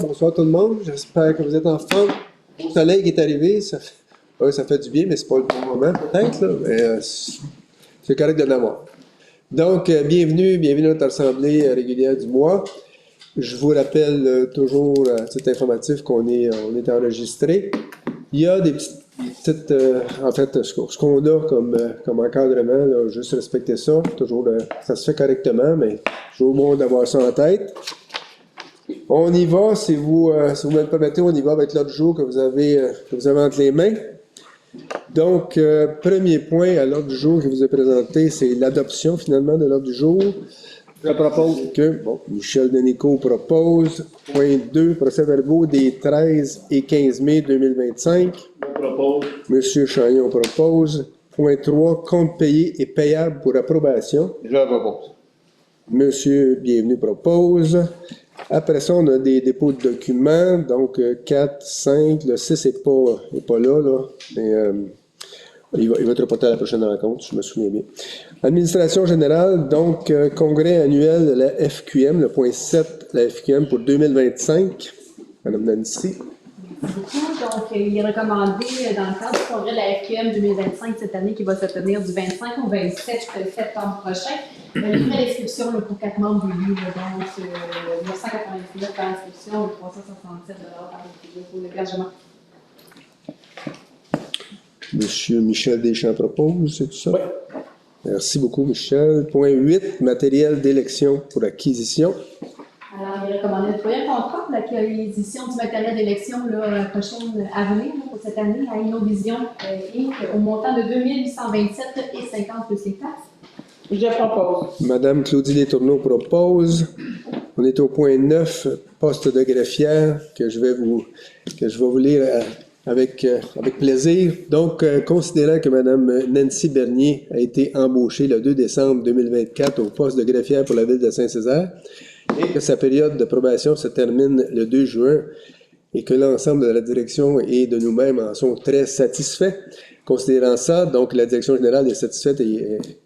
bonsoir tout le monde. J'espère que vous êtes en forme. Le soleil qui est arrivé, ça fait du bien, mais c'est pas le bon moment peut-être, là, mais c'est correct de l'avoir. Donc, bienvenue à notre assemblée régulière du mois. Je vous rappelle toujours à titre informatif on est enregistré. Il y a des petites, en fait, ce qu'on a comme encadrement, là, juste respecter ça. Toujours, ça se fait correctement, mais toujours bon d'avoir ça en tête. On y va, si vous me le permettez, on y va avec l'ordre du jour que vous avez entre les mains. Donc, premier point à l'ordre du jour qui vous est présenté, c'est l'adoption finalement de l'ordre du jour. Je propose que, Michel Denico propose, point 2, procès-verbaux des 13 et 15 mai 2025. Je propose. Monsieur Chagnon propose. Point 3, compte payé et payable pour approbation. Je propose. Monsieur Bienvenu propose. Après ça, on a des dépôts de documents, donc 4, 5, le 6 n'est pas là, mais il va être reporté à la prochaine rencontre, je me souviens bien. Administration générale, donc congrès annuel de la FQM, le point 7, la FQM pour 2025. Madame Nancy. Merci beaucoup. Donc, il est recommandé dans le cadre du congrès de la FQM 2025 cette année qui va se tenir du 25 au 27 septembre prochain. Le livret d'inscription pour 4 membres du livre, donc 999 par inscription et 367 par pour l'hébergement. Monsieur Michel Deschamps propose, c'est tout ça? Oui. Merci beaucoup, Michel. Point 8, matériel d'élection pour acquisition. Alors, il est recommandé de trouver un contrat pour l'acquisition du matériel d'élection prochaine avenir pour cette année à Innovision Inc. au montant de 2827,50 plus les taxes. Je propose. Madame Claudie Letourneau propose. On est au point 9, poste de greffière, que je vais vous lire avec plaisir. Donc, considérant que Madame Nancy Bernier a été embauchée le 2 décembre 2024 au poste de greffière pour la ville de Saint-Césaire et que sa période de probation se termine le 2 juin et que l'ensemble de la direction et de nous-mêmes en sont très satisfaits. Considérant ça, donc la direction générale est satisfaite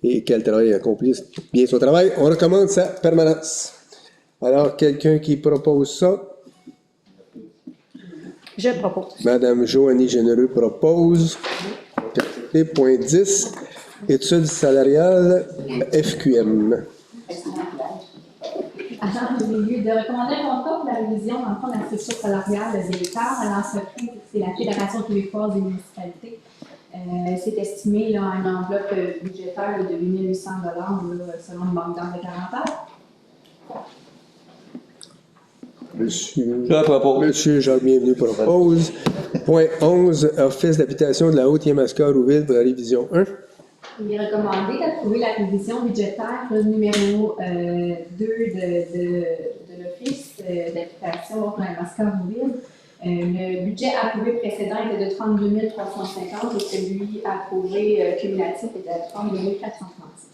et qu'elle travaille accomplit bien son travail, on recommande sa permanence. Alors, quelqu'un qui propose ça? Je propose. Madame Joannie Généreux propose. Point 10, études salariales FQM. Alors, il est lieu de recommander un contrat pour la révision dans le fond de la structure salariale des électeurs à l'entreprise, c'est la Fédération québécoise des municipalités. C'est estimé là, à une enveloppe budgétaire de 8 800 selon une banque d'heures de 40 heures. Monsieur Jacques Bienvenu propose. Point 11, Office d'habitation de la Haute-Yamaska-Rouville pour la révision 1. Il est recommandé d'approuver la révision budgétaire numéro 2 de l'Office d'habitation pour la Yamaska-Rouville. Le budget approuvé précédent était de 32 350 et celui approuvé cumulatif était de 32 436.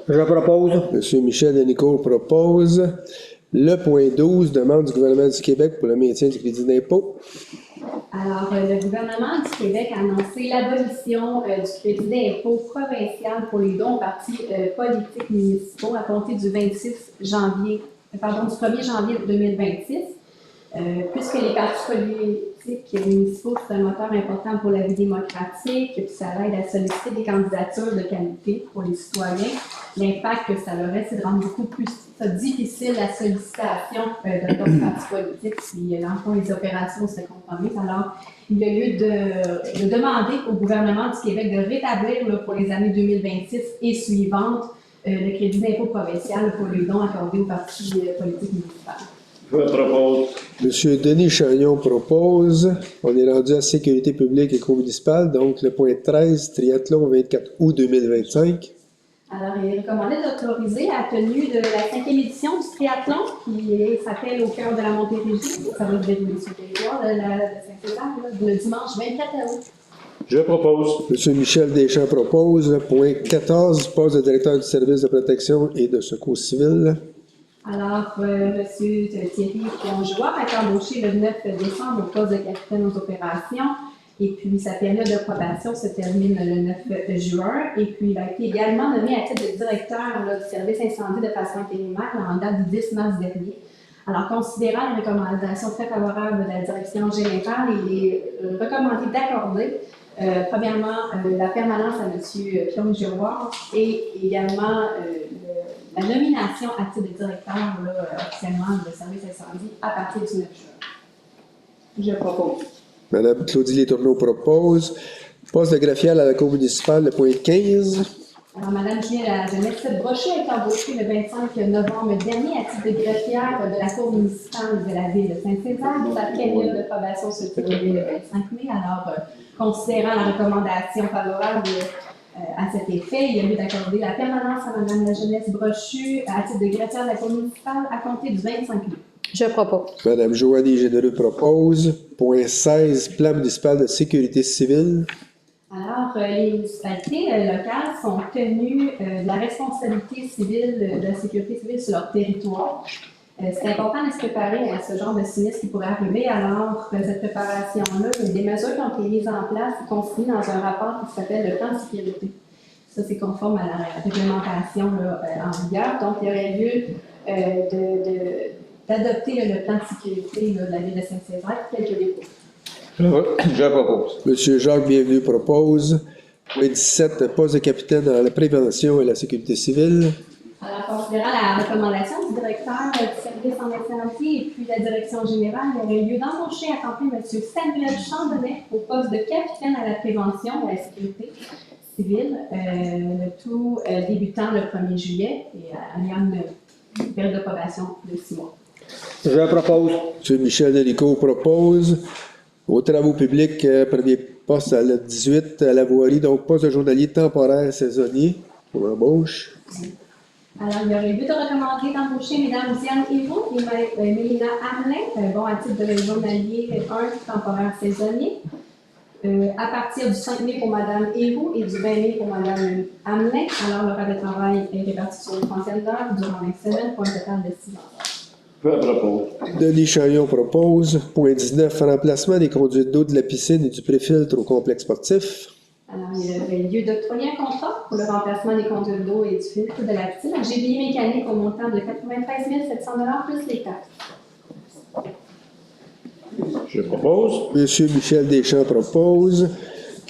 Je propose. Monsieur Michel Denico propose. Le point 12, demande du gouvernement du Québec pour le maintien du crédit d'impôt. Alors, le gouvernement du Québec a annoncé l'abolition du crédit d'impôt provincial pour les dons aux partis politiques municipaux à compter du 1er janvier 2026. Puisque les partis politiques municipaux, c'est un moteur important pour la vie démocratique, puis ça aide à solliciter des candidatures de qualité pour les citoyens, l'impact que ça aurait, c'est de rendre beaucoup plus difficile la sollicitation de d'autres partis politiques si, dans le fond, les opérations se compromettent. Alors, il y a lieu de demander au gouvernement du Québec de rétablir là, pour les années 2026 et suivantes le crédit d'impôt provincial pour les dons accordés aux partis politiques municipaux. Je propose. Monsieur Denis Chagnon propose. On est rendu à sécurité publique et co-municipale, donc le point 13, triathlon 24 août 2025. Alors, il est recommandé d'autoriser la tenue de la 5e édition du triathlon qui s'appelle au cœur de la Montérégie. Ça va se dérouler sur le territoire de Saint-Césaire le dimanche 24 août. Je propose. Monsieur Michel Deschamps propose. Point 14, poste de directeur du service de protection et de secours civil. Alors, M. Thierry Plongeois a été embauché le 9 décembre au poste de capitaine aux opérations. Et puis, sa période de probation se termine le 9 juin. Et puis, il a été également nommé à titre de directeur du service incendie de façon intérimaire en date du 10 mars dernier. Alors, considérant les recommandations très favorables de la direction générale, il est recommandé d'accorder, premièrement, la permanence à M. Claude Giroir et également la nomination à titre de directeur officiellement de service incendie à partir du 9 juin. Je propose. Madame Claudie Letourneau propose. Poste de greffière à la Cour municipale, le point 15. Alors, Mme Julien Jeannette Brochet a été embauchée le 25 novembre dernier à titre de greffière de la Cour municipale de la ville de Saint-Césaire. Sa période de probation se termine le 25 mai. Alors, considérant la recommandation favorable à cet effet, il y a lieu d'accorder la permanence à Mme la Jeunesse Brochu à titre de greffière de la Cour municipale à compter du 25 mai. Je propose. Madame Joannie Généreux propose. Point 16, plan municipal de sécurité civile. Alors, les municipalités locales sont tenues de la responsabilité civile, de la sécurité civile sur leur territoire. C'est important de se préparer à ce genre de sinistre qui pourrait arriver. Alors, cette préparation-là, des mesures qui ont été mises en place et consignées dans un rapport qui s'appelle le plan de sécurité. Ça, c'est conforme à la réglementation en vigueur. Donc, il y aurait lieu d'adopter le plan de sécurité de la ville de Saint-Césaire tel que déposé. Je propose. Monsieur Jacques Bienvenu propose. Point 17, poste de capitaine dans la prévention et la sécurité civile. Alors, considérant la recommandation du directeur du service en incendie et puis la direction générale, il y aurait lieu d'embaucher à temps plein M. Samuel Chandonnet au poste de capitaine à la prévention et à la sécurité civile, le tout débutant le 1er juillet et ayant une période de probation de 6 mois. Je propose. Monsieur Michel Delico propose. Aux travaux publics, premier poste à la 18 à la voirie, donc poste de journalier temporaire saisonnier pour l'embauche. Alors, il y aurait lieu de recommander d'embaucher Mesdames Diane Hérault et Mélina Hamelin, bon, à titre de journalier 1 temporaire saisonnier. À partir du 5 mai pour Mme Hérault et du 20 mai pour Mme Hamelin. Alors, l'horaire de travail est réparti sur une trentaine d'heures durant 20 semaines pour un total de 6 heures. Je propose. Denis Chaillon propose. Point 19, remplacement des conduites d'eau de la piscine et du préfiltre au complexe sportif. Alors, il y aurait lieu d'octroyer un contrat pour le remplacement des conduites d'eau et du filtre de la piscine à GBI mécanique au montant de 93 700 $ plus les taxes. Je propose. Monsieur Michel Deschamps propose.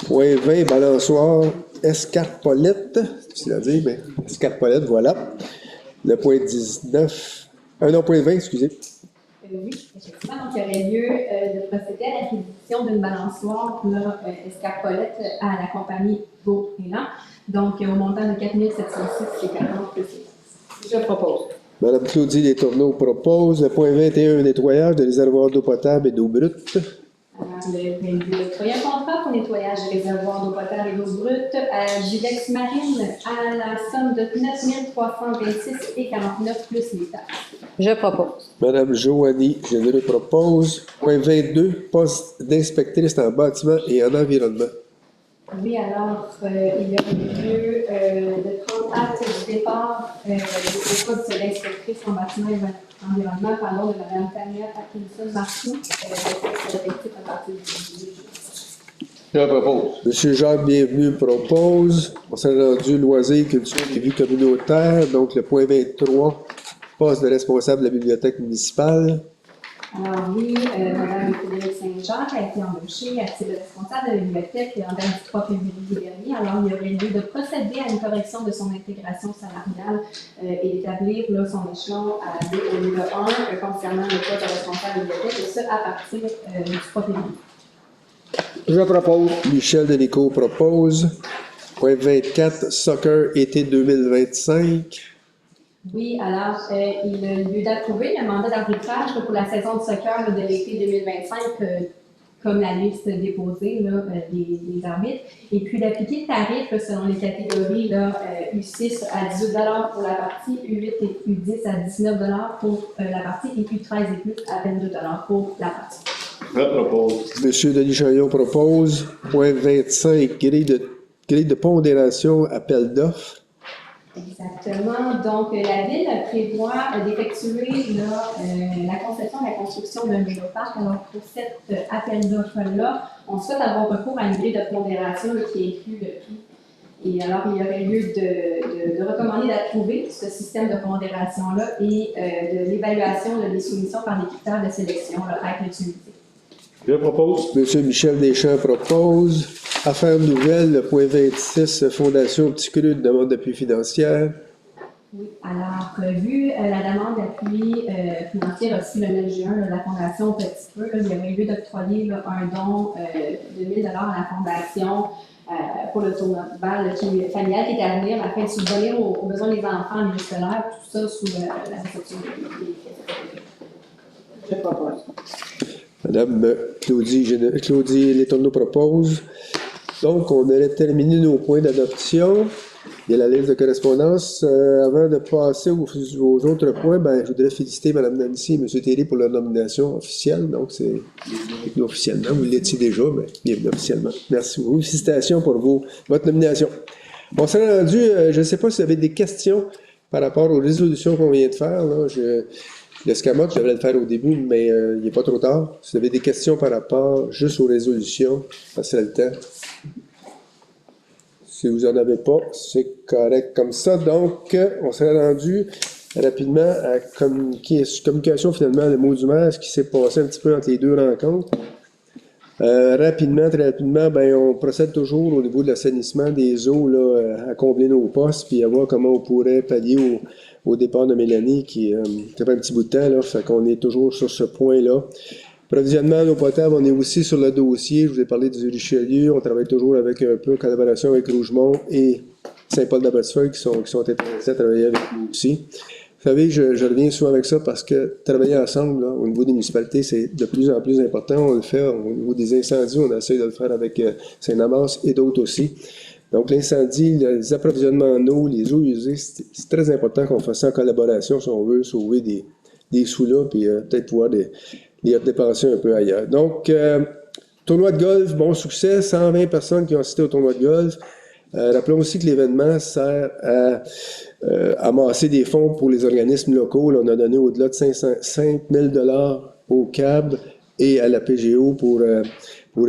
Point 20, balançoire escarpolette. C'est à dire, mais escarpolette, voilà. Le point 19. Non, point 20, excusez. Oui, effectivement. Donc, il y aurait lieu de procéder à l'acquisition d'une balançoire escarpolette à la compagnie Beau Élan. Donc, au montant de 4 706,40 plus les taxes. Je propose. Madame Claudie Letourneau propose. Le point 21, nettoyage de réservoirs d'eau potable et d'eau brute. Alors, il y aurait lieu d'octroyer un contrat pour nettoyage des réservoirs d'eau potable et d'eau brute à Gilex Marine à la somme de 9 326,49 plus les taxes. Je propose. Madame Joannie Généreux propose. Point 22, poste d'inspectrice en bâtiment et en environnement. Oui, alors, il y a lieu de prendre acte du départ au poste d'inspectrice en bâtiment et environnement, pardon, de Mme Tania Atkinson-Marcoux, effectif à partir du 18 juillet. Je propose. Monsieur Jacques Bienvenu propose. On s'est rendu loisirs, culture et vie communautaire. Donc, le point 23, poste de responsable de la bibliothèque municipale. Alors oui, Mme Frédéric Saint-Jacques a été embauchée à titre de responsable de la bibliothèque en date du 3 février dernier. Alors, il y aurait lieu de procéder à une correction de son intégration salariale et d'établir son échelon à 2 au lieu de 1 concernant le poste de responsable de la bibliothèque, et ce, à partir du 3 février. Je propose. Michel Delico propose. Point 24, soccer été 2025. Oui, alors, il a lieu d'approuver le mandat d'arbitrage pour la saison de soccer de l'été 2025, comme la liste déposée des arbitres, et puis d'appliquer le tarif selon les catégories U6 à 18 $ pour la partie, U8 et U10 à 19 $ pour la partie, et puis 13 et plus à 22 $ pour la partie. Je propose. Monsieur Denis Chaillon propose. Point 25, grille de pondération, appel d'offres. Exactement. Donc, la Ville prévoit d'effectuer la conception et la construction d'un mégaparc. Alors, pour cet appel d'offres-là, on souhaite avoir recours à une grille de pondération qui inclut le prix Et alors, il y aurait lieu de recommander d'approuver ce système de pondération-là et de l'évaluation des soumissions par des critères de sélection être utilisés. Je propose. Monsieur Michel Deschamps propose. Affaires nouvelles, le point 26, Fondation Petit Cru de demande d'appui financière. Oui, alors, vu la demande d'appui financier reçue le 9 juin de la Fondation Petit Peu, il y aurait lieu d'octroyer un don de 1 000 à la Fondation pour le tournoi de balle familial qui est à venir afin de subvenir aux besoins des enfants en milieu scolaire, tout ça sous la réception des. Je propose. Madame Claudie Letourneau propose. Donc, on aurait terminé nos points d'adoption. Il y a la liste de correspondance. Avant de passer aux autres points, je voudrais féliciter Mme Nancy et M. Thierry pour leur nomination officielle. Donc, c'est officiellement, vous l'étiez déjà, mais bienvenue officiellement. Merci beaucoup. Félicitations pour votre nomination. On s'est rendu, je ne sais pas si vous avez des questions par rapport aux résolutions qu'on vient de faire. Là. Le SCAMOT, je devrais le faire au début, mais il n'est pas trop tard. Si vous avez des questions par rapport juste aux résolutions, passez le temps. Si vous n'en avez pas, c'est correct comme ça. Donc, on serait rendu rapidement à communication, finalement, le mot du maire, ce qui s'est passé un petit peu entre les deux rencontres. Très rapidement, on procède toujours au niveau de l'assainissement des eaux là, à combler nos postes, puis à voir comment on pourrait pallier au départ de Mélanie qui fait un petit bout de temps. Là, fait qu'on est toujours sur ce point-là. Provisionnement en eau potable, on est aussi sur le dossier. Je vous ai parlé du Richelieu. On travaille toujours avec un peu en collaboration avec Rougemont et Saint-Paul-d'Abbotsford qui sont intéressés à travailler avec nous aussi. Vous savez, je reviens souvent avec ça parce que travailler ensemble là, au niveau des municipalités, c'est de plus en plus important. On le fait au niveau des incendies, on essaie de le faire avec Saint-Namas et d'autres aussi. Donc l'incendie, les approvisionnements en eau, les eaux usées, c'est très important qu'on fasse ça en collaboration si on veut sauver des sous-là puis peut-être pouvoir les dépenser un peu ailleurs. Donc, tournoi de golf, bon succès, 120 personnes qui ont assisté au tournoi de golf. Rappelons aussi que l'événement sert à amasser des fonds pour les organismes locaux. Là, on a donné au-delà de 5 000 $ au CAB et à la PGO pour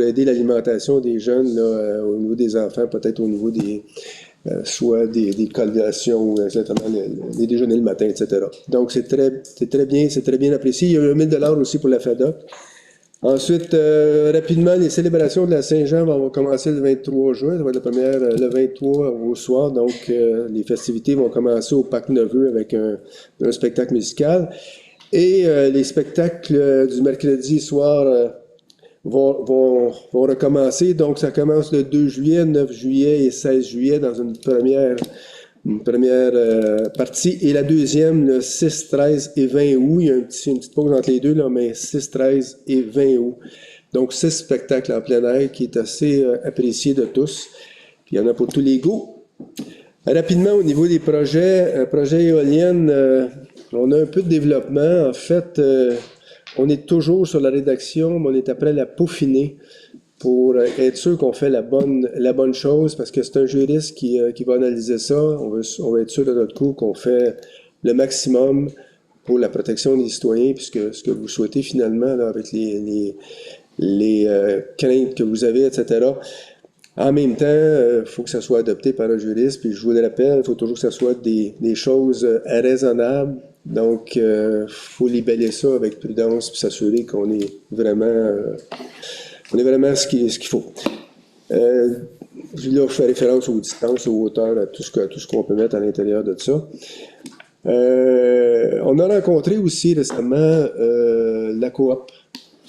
aider l'alimentation des jeunes là, au niveau des enfants, peut-être au niveau des soit des collations, exactement, les déjeuners le matin, etc. Donc, c'est très bien apprécié. Il y a eu 1 000 $ aussi pour la FADOC. Ensuite, rapidement, les célébrations de la Saint-Jean vont commencer le 23 juin. Ça va être la première le 23 au soir. Donc, les festivités vont commencer au Parc Neveu avec un spectacle musical. Et les spectacles du mercredi soir vont recommencer. Donc, ça commence le 2 juillet, 9 juillet et 16 juillet dans une première partie. Et la deuxième, le 6, 13 et 20 août. Il y a une petite pause entre les deux, là, mais 6, 13 et 20 août. Donc, 6 spectacles en plein air qui est assez apprécié de tous. Puis, il y en a pour tous les goûts. Rapidement, au niveau des projets éoliennes, on a un peu de développement. En fait, on est toujours sur la rédaction, mais on est après la peaufiner pour être sûr qu'on fait la bonne chose, parce que c'est un juriste qui va analyser ça. On va être sûr de notre coup qu'on fait le maximum pour la protection des citoyens, puisque ce que vous souhaitez finalement, là, avec les craintes que vous avez, etc. En même temps, il faut que ça soit adopté par un juriste, puis je vous le rappelle, il faut toujours que ça soit des choses raisonnables. Donc, il faut libeller ça avec prudence, puis s'assurer qu'on est vraiment ce qu'il faut. Là, je fais référence aux distances, aux hauteurs, à tout ce qu'on peut mettre à l'intérieur de ça. On a rencontré aussi récemment la coop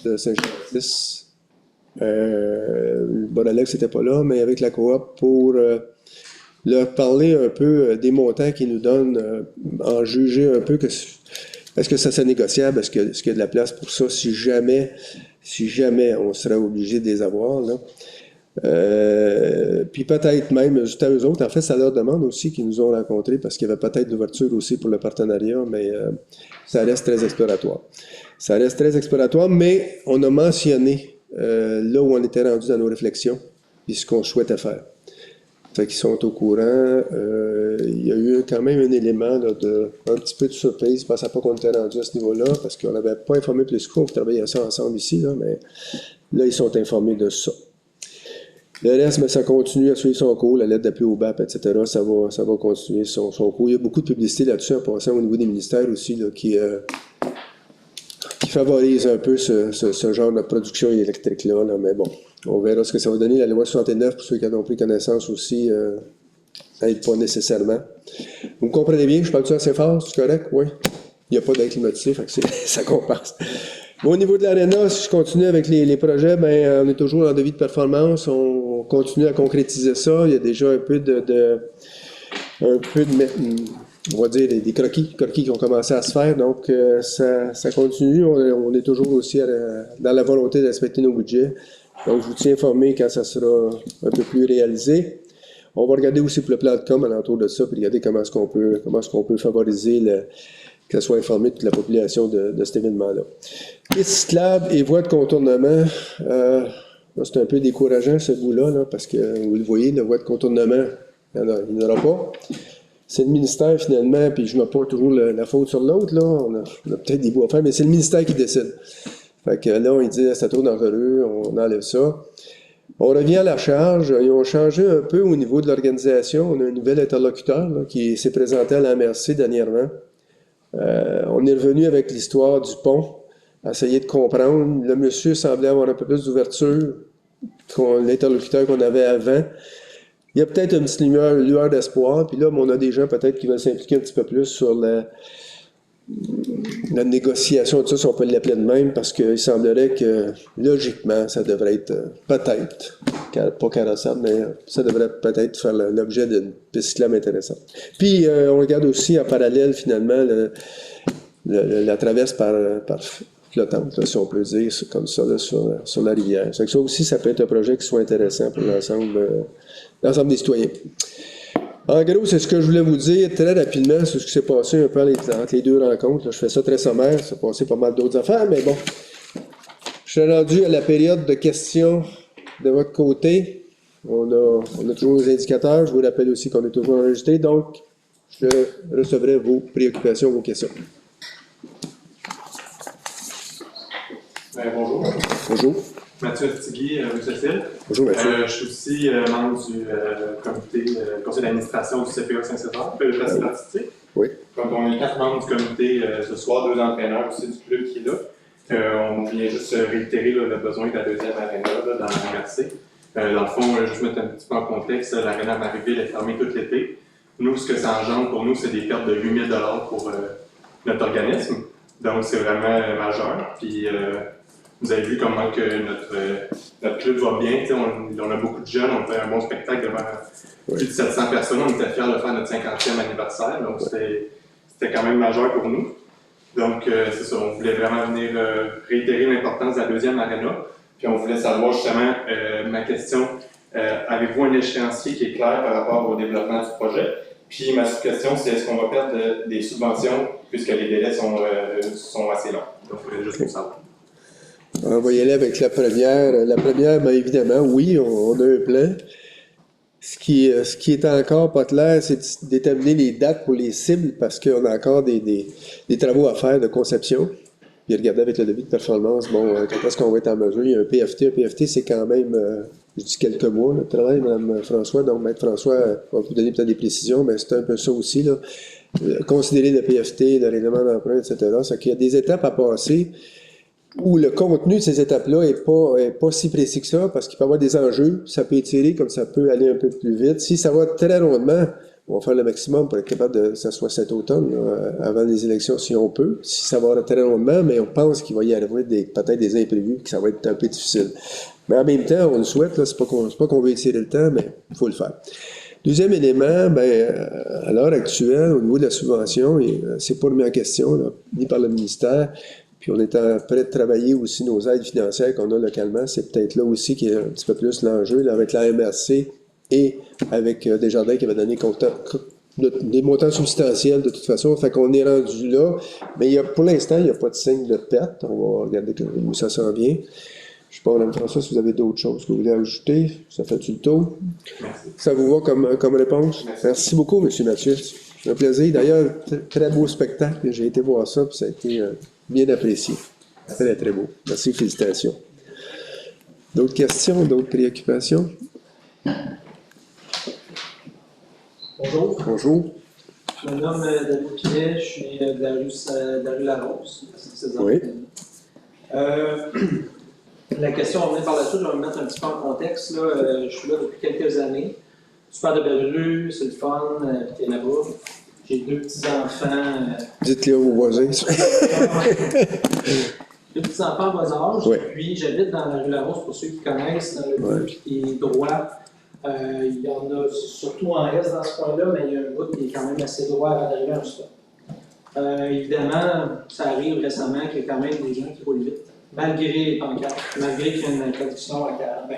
de Saint-Jean-Baptiste. Alex n'était pas là, mais avec la coop pour leur parler un peu des montants qu'ils nous donnent, en juger un peu est-ce que ça c'est négociable, est-ce qu'il y a de la place pour ça si jamais on serait obligé de les avoir, là. Puis peut-être même, juste à eux autres, en fait, ça leur demande aussi qu'ils nous ont rencontrés parce qu'il y avait peut-être d'ouverture aussi pour le partenariat, mais ça reste très exploratoire. Mais on a mentionné là où on était rendu dans nos réflexions et ce qu'on souhaitait faire. Fait qu'ils sont au courant. Il y a eu quand même un élément là, un petit peu de surprise. Je ne pensais pas qu'on était rendu à ce niveau-là parce qu'on n'avait pas informé plus qu'on travaillait ça ensemble ici, là, mais là, ils sont informés de ça. Le reste, ça continue à suivre son cours, la lettre d'appui au BAP, etc. Ça va continuer son cours. Il y a beaucoup de publicité là-dessus en passant au niveau des ministères aussi, là, qui favorise un peu ce genre de production électrique-là. Là. Mais bon, on verra ce que ça va donner. La loi 69, pour ceux qui en ont pris connaissance aussi, n'aide pas nécessairement. Vous me comprenez bien? Je parle-tu assez fort? C'est correct? Oui. Il n'y a pas d'air climatisé, fait que ça compense. Bon, au niveau de l'aréna, si je continue avec les projets, on est toujours en devis de performance. On continue à concrétiser ça. Il y a déjà un peu on va dire, des croquis qui ont commencé à se faire. Donc, ça continue. On est toujours aussi dans la volonté de respecter nos budgets. Donc, je vous tiens informé quand ça sera un peu plus réalisé. On va regarder aussi pour le plan de com alentour de ça, puis regarder comment est-ce qu'on peut favoriser que ça soit informé toute la population de cet événement-là. Piste cyclable et voies de contournement. C'est un peu décourageant ce bout-là, là, parce que vous le voyez, la voie de contournement, il n'y en aura pas. C'est le ministère finalement, puis je ne mets pas toujours la faute sur l'autre, là. On a peut-être des bouts à faire, mais c'est le ministère qui décide. Fait que là, il dit c'est trop dangereux, on enlève ça. On revient à la charge. Ils ont changé un peu au niveau de l'organisation. On a un nouvel interlocuteur là, qui s'est présenté à la MRC dernièrement. On est revenu avec l'histoire du pont, essayer de comprendre. Le monsieur semblait avoir un peu plus d'ouverture que l'interlocuteur qu'on avait avant. Il y a peut-être une petite lueur d'espoir. Puis là, on a des gens peut-être qui veulent s'impliquer un petit peu plus sur la négociation, tout ça, si on peut l'appeler de même, parce qu'il semblerait que, logiquement, ça devrait être, peut-être, pas carrossable, mais ça devrait peut-être faire l'objet d'une piste cyclable intéressante. Puis, on regarde aussi en parallèle, finalement, la traverse par flottante, là, si on peut dire, comme ça, là, sur la rivière. Ça aussi, ça peut être un projet qui soit intéressant pour l'ensemble des citoyens. En gros, c'est ce que je voulais vous dire très rapidement sur ce qui s'est passé un peu entre les deux rencontres. Là, je fais ça très sommaire, ça s'est passé pas mal d'autres affaires, mais bon. Je suis rendu à la période de questions de votre côté. On a toujours les indicateurs. Je vous rappelle aussi qu'on est toujours enregistré, donc je recevrai vos préoccupations, vos questions. Bonjour. Bonjour. Mathieu Tigui, rue Cécile. Bonjour, Mathieu. Je suis aussi membre du comité, conseil d'administration du CPA Saint-Césaire, le placement artistique. Oui. Donc, on est 4 membres du comité ce soir, 2 entraîneurs aussi du club qui est là. On vient juste réitérer le besoin de la deuxième aréna dans la MRC. Dans le fond, juste mettre un petit peu en contexte, l'aréna Marieville est fermée tout l'été. Nous, ce que ça engendre pour nous, c'est des pertes de 8 000 $ pour notre organisme. Donc, c'est vraiment majeur. Puis, vous avez vu comment que notre club va bien. On a beaucoup de jeunes, on fait un bon spectacle devant plus de 700 personnes. On était fiers de faire notre 50e anniversaire. Donc, c'était quand même majeur pour nous. Donc, c'est ça, on voulait vraiment venir réitérer l'importance de la deuxième aréna. Puis, on voulait savoir justement, ma question, avez-vous un échéancier qui est clair par rapport au développement du projet? Puis, ma sous-question, c'est est-ce qu'on va perdre des subventions puisque les délais sont assez longs? Donc, je voulais juste pour savoir. On va y aller avec la première. La première, bien évidemment, oui, on a un plan. Ce qui est encore pas clair, c'est de déterminer les dates pour les cibles parce qu'on a encore des travaux à faire de conception. Puis regarder avec le devis de performance, bon, quand est-ce qu'on va être en mesure? Il y a un PFT. Un PFT, c'est quand même, je dis quelques mois, le travail, Mme François. Donc, Maître François va vous donner peut-être des précisions, mais c'est un peu ça aussi, là. Considérer le PFT, le règlement d'emprunt, etc. C'est qu'il y a des étapes à passer où le contenu de ces étapes-là est pas si précis que ça, parce qu'il peut y avoir des enjeux, ça peut étirer comme ça peut aller un peu plus vite. Si ça va très rondement, on va faire le maximum pour être capable que ça soit cet automne, là, avant les élections, si on peut. Si ça va très rondement, mais on pense qu'il va y arriver peut-être des imprévus, que ça va être un peu difficile. Mais en même temps, on le souhaite, là, c'est pas qu'on veut étirer le temps, mais il faut le faire. Deuxième élément, à l'heure actuelle, au niveau de la subvention, c'est pas remis en question, là, ni par le ministère. Puis on est prêt de travailler aussi nos aides financières qu'on a localement. C'est peut-être là aussi qui est un petit peu plus l'enjeu, là, avec la MRC et avec Desjardins qui avait donné des montants substantiels de toute façon. Fait qu'on est rendu là. Mais pour l'instant, il n'y a pas de signe de perte. On va regarder où ça s'en vient. Je ne sais pas, Mme François, si vous avez d'autres choses que vous voulez ajouter. Ça fait-tu le tour? Merci. Ça vous va comme réponse? Merci beaucoup, M. Mathieu. C'est un plaisir. D'ailleurs, très beau spectacle. J'ai été voir ça, puis ça a été bien apprécié. Très, très beau. Merci, félicitations. D'autres questions, d'autres préoccupations? Bonjour, Bonjour. je me nomme David Pinet, je suis de la rue Larose. Oui. La question va venir par la suite, je vais me mettre un petit peu en contexte. Là. Je suis là depuis quelques années. Super de belle rue, c'est le fun, t'es là-bas. J'ai 2 petits-enfants. Dites-le à vos voisins. 2 petits-enfants à bas âge. Oui. Puis j'habite dans la rue Larose, pour ceux qui connaissent, dans le bout qui est droit. Il y en a surtout en reste dans ce coin-là, mais il y a un bout qui est quand même assez droit avant d'arriver à un stop. Évidemment, ça arrive récemment qu'il y a quand même des gens qui roulent vite, malgré les pancartes, malgré qu'il y a une interdiction à 40. Ben,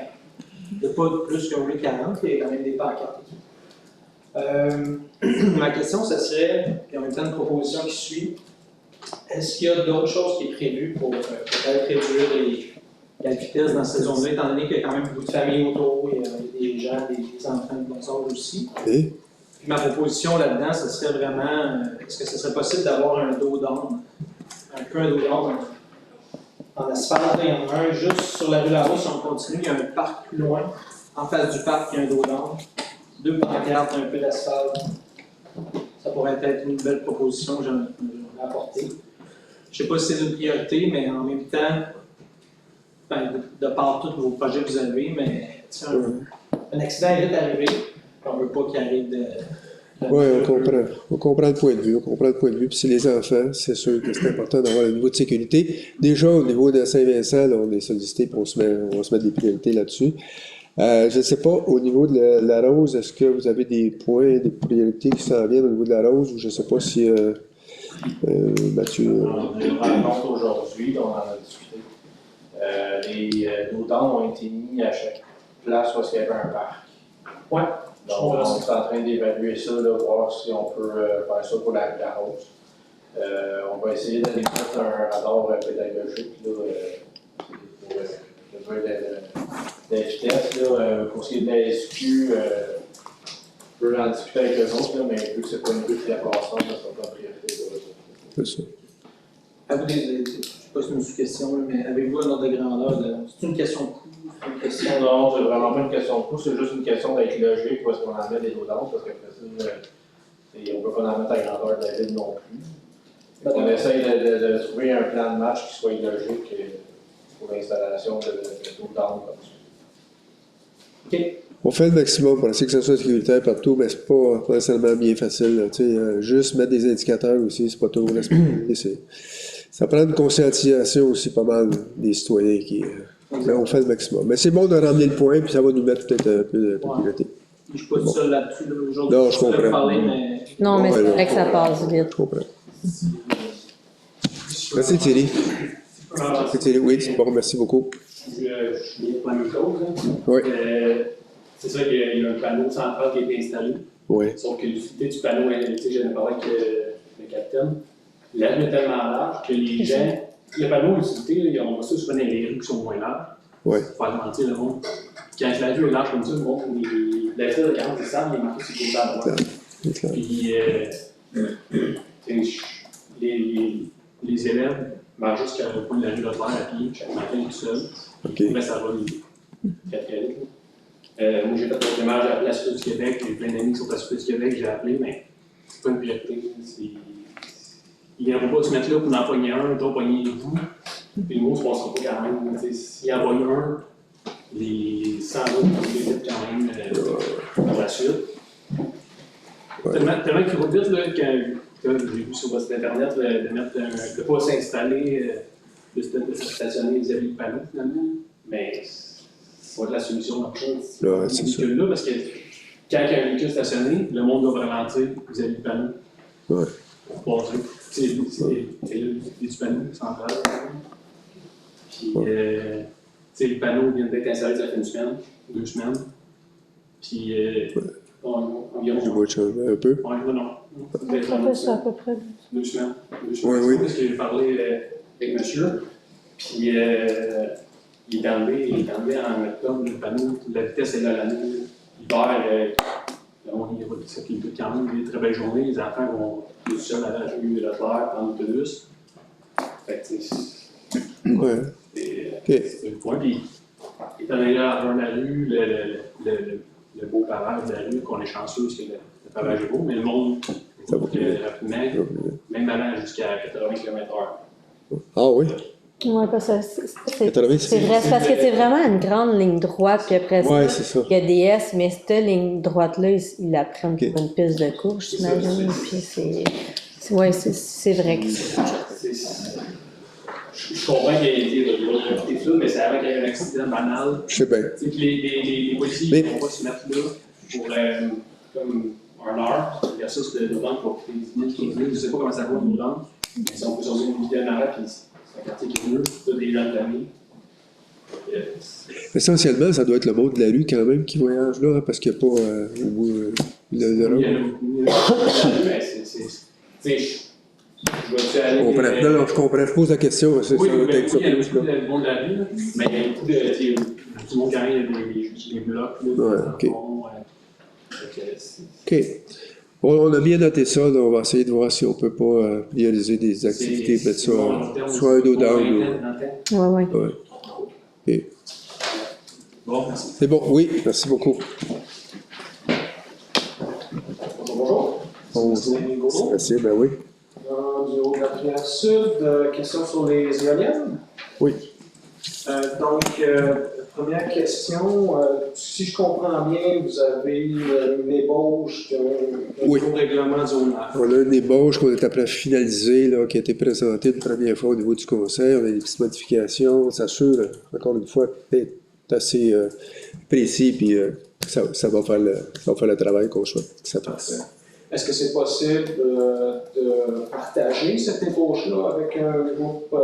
il n'y a pas plus que rouler 40, il y a quand même des pancartes. Ma question, ce serait, puis en même temps une proposition qui suit, est-ce qu'il y a d'autres choses qui sont prévues pour peut-être réduire la vitesse dans cette zone-là, étant donné qu'il y a quand même beaucoup de familles autour, il y a des gens, des enfants de bon âge aussi. Et? Puis ma proposition là-dedans, ce serait vraiment, est-ce que ce serait possible d'avoir un dos d'ombre, un peu un dos d'ombre en asphalte? Il y en a un juste sur la rue Larose, si on continue, il y a un parc plus loin. En face du parc, il y a un dos d'ombre. 2 pancartes, un peu d'asphalte. Ça pourrait être une belle proposition que j'aimerais apporter. Je ne sais pas si c'est une priorité, mais en même temps, ben, de par tous vos projets que vous avez, mais un accident est vite arrivé, on ne veut pas qu'il arrive de Oui, on comprend. On comprend le point de vue. On comprend le point de vue. Puis c'est les enfants, c'est sûr que c'est important d'avoir un niveau de sécurité. Déjà, au niveau de Saint-Vincent, là, on est sollicité pour on va se mettre des priorités là-dessus. Je ne sais pas, au niveau de la Rose, est-ce que vous avez des points, des priorités qui s'en viennent au niveau de la Rose, ou je ne sais pas si Mathieu. On a une rencontre aujourd'hui, on en a discuté. Les dos d'ombre ont été mis à chaque place où il y avait un parc. Ouais. Donc, on est en train d'évaluer ça, là, voir si on peut faire ça pour la Rose. On va essayer d'aller mettre un radar pédagogique là, pour la vitesse. Là, pour ce qui est de la SQ, je peux en discuter avec eux autres, là, mais vu que c'est pas une rue très passante, ça sera pas en priorité. C'est ça. Je ne sais pas si c'est une sous-question, mais avez-vous un ordre de grandeur? C'est une question de coût? C'est une question de... Non, c'est vraiment pas une question de coût, c'est juste une question d'être logique où est-ce qu'on en met des dos d'ombre, parce qu'après ça, on ne peut pas en mettre à grandeur de la ville non plus. Donc, on essaye de trouver un plan de match qui soit logique pour l'installation de dos d'ombre comme ça. OK. On fait le maximum pour essayer que ça soit sécuritaire partout, mais c'est pas nécessairement bien facile. Là, juste mettre des indicateurs aussi, c'est pas toujours la spécialité. Ça prend une conscientisation aussi pas mal des citoyens qui. Mais on fait le maximum. Mais c'est bon de ramener le point, puis ça va nous mettre peut-être un peu de priorité. Je ne suis pas seul là-dessus là, aujourd'hui. Non, je comprends. Parler, mais... Non, mais c'est vrai que ça passe vite. Je comprends. Merci Thierry. Merci Thierry. Oui, c'est bon, merci beaucoup. Je viens pour la même chose. Hein. Oui. C'est ça qu'il y a un panneau central qui a été installé. Oui. Sauf que l'utilité du panneau, j'en ai parlé avec le capitaine. La rue est tellement large que les gens. Le panneau, l'utilité, on voit ça souvent dans les rues qui sont moins larges. Oui. Pour faire mentir le monde. Quand la rue est large comme ça, le monde, la vitesse de 40 décembre, il est marqué sur le côté à droite. C'est clair. Puis les élèves marchent jusqu'à le point de la rue Leclerc à pied chaque matin tout seul. OK. Après, ça va très très vite. Moi, j'ai fait un démarche à la Cité du Québec, j'ai plein d'amis qui sont à la Cité du Québec, j'ai appelé, mais c'est pas une priorité. Ils ne vont pas se mettre là pour en pogner un, d'autres pogner vous. Puis le mot ne se passera pas quand même. S'il en pogne un, les 100 autres vont les vite quand même par la suite. Ouais. Tellement qu'ils roulent vite, là, quand j'ai vu sur votre site internet, de mettre de ne pas s'installer, de se stationner vis-à-vis du panneau finalement. Mais ça va être la solution dans Ouais, c'est ça. là, parce que quand il y a un véhicule stationné, le monde doit ralentir vis-à-vis du panneau. Ouais. Pour passer. C'est du panneau central. Puis, le panneau vient d'être installé, ça fait une semaine, 2 semaines. Puis, environ. Je vais changer un peu. Ouais, non. Ça fait ça à peu près. 2 semaines. Oui, oui. Parce que j'ai parlé avec monsieur. Puis, il est enlevé en octobre, le panneau. La vitesse est là l'année. L'hiver, on y roule ça qui est quand même une très belle journée. Les enfants vont tout seuls à la rue Leclerc, prendre l'autobus. Fait que, Ouais. c'est le point. Puis, étant donné là, à la rue, le beau pavage de la rue, qu'on est chanceux parce que le pavage est beau, mais le monde, Ça va plus vite. rapidement, même allant jusqu'à 80 km/h. Ah oui? Ouais, parce que 80, c'est vrai, c'est parce que c'est vraiment une grande ligne droite, puis après Ouais, ça, c'est ça. il y a des S, mais cette ligne droite-là, ils la prennent Ok. pour une piste de course, j'imagine, puis ouais, c'est vrai que Je comprends qu'il y ait des répéter ça, mais c'est avant qu'il y ait un accident banal. Je sais bien. Tu sais, que les policiers Mais- ne vont pas se mettre là pour comme un heure, versus de l'Oudan pour que les minutes, 15 minutes, je ne sais pas comment ça va l'Oudan, mais si on peut sortir une vidéo en arrière, puis c'est un quartier qui est mieux, tous des gens de l'année. Essentiellement, ça doit être le monde de la rue quand même qui voyage là, hein, parce qu'il n'y a pas au bout le Il y en road. a beaucoup. Mais tu sais, je vais-tu aller. Je comprends. Non, non, je comprends. Je pose la question. C'est Oui, ça, mais peut-être ça oui, il y a plus, beaucoup là. de monde de la rue, là, mais il y a beaucoup de. Tu sais, tout le monde qui arrive, il y a des blocs. Là, Ouais, dans ok. le fond, fait que c'est- OK. Bon, on a bien noté ça. Là, on va essayer de voir si on peut pas prioriser des activités, mettre ça soit un dos down ou. ouais. Ouais. OK. Bon, merci. C'est bon. Oui, merci beaucoup. Bonjour. Bonjour. Bonjour. Merci, ben oui. Du haut de la rivière sud, question sur les éoliennes. Oui. Première question, si je comprends bien, vous avez une ébauche d'un Oui. nouveau règlement zonage. On a une ébauche qu'on est après finaliser, là, qui a été présentée une première fois au niveau du conseil. On a des petites modifications. On s'assure, encore une fois, d'être assez précis, puis ça va faire le travail qu'on souhaite que ça fasse. Est-ce que c'est possible de partager cette ébauche-là avec un groupe,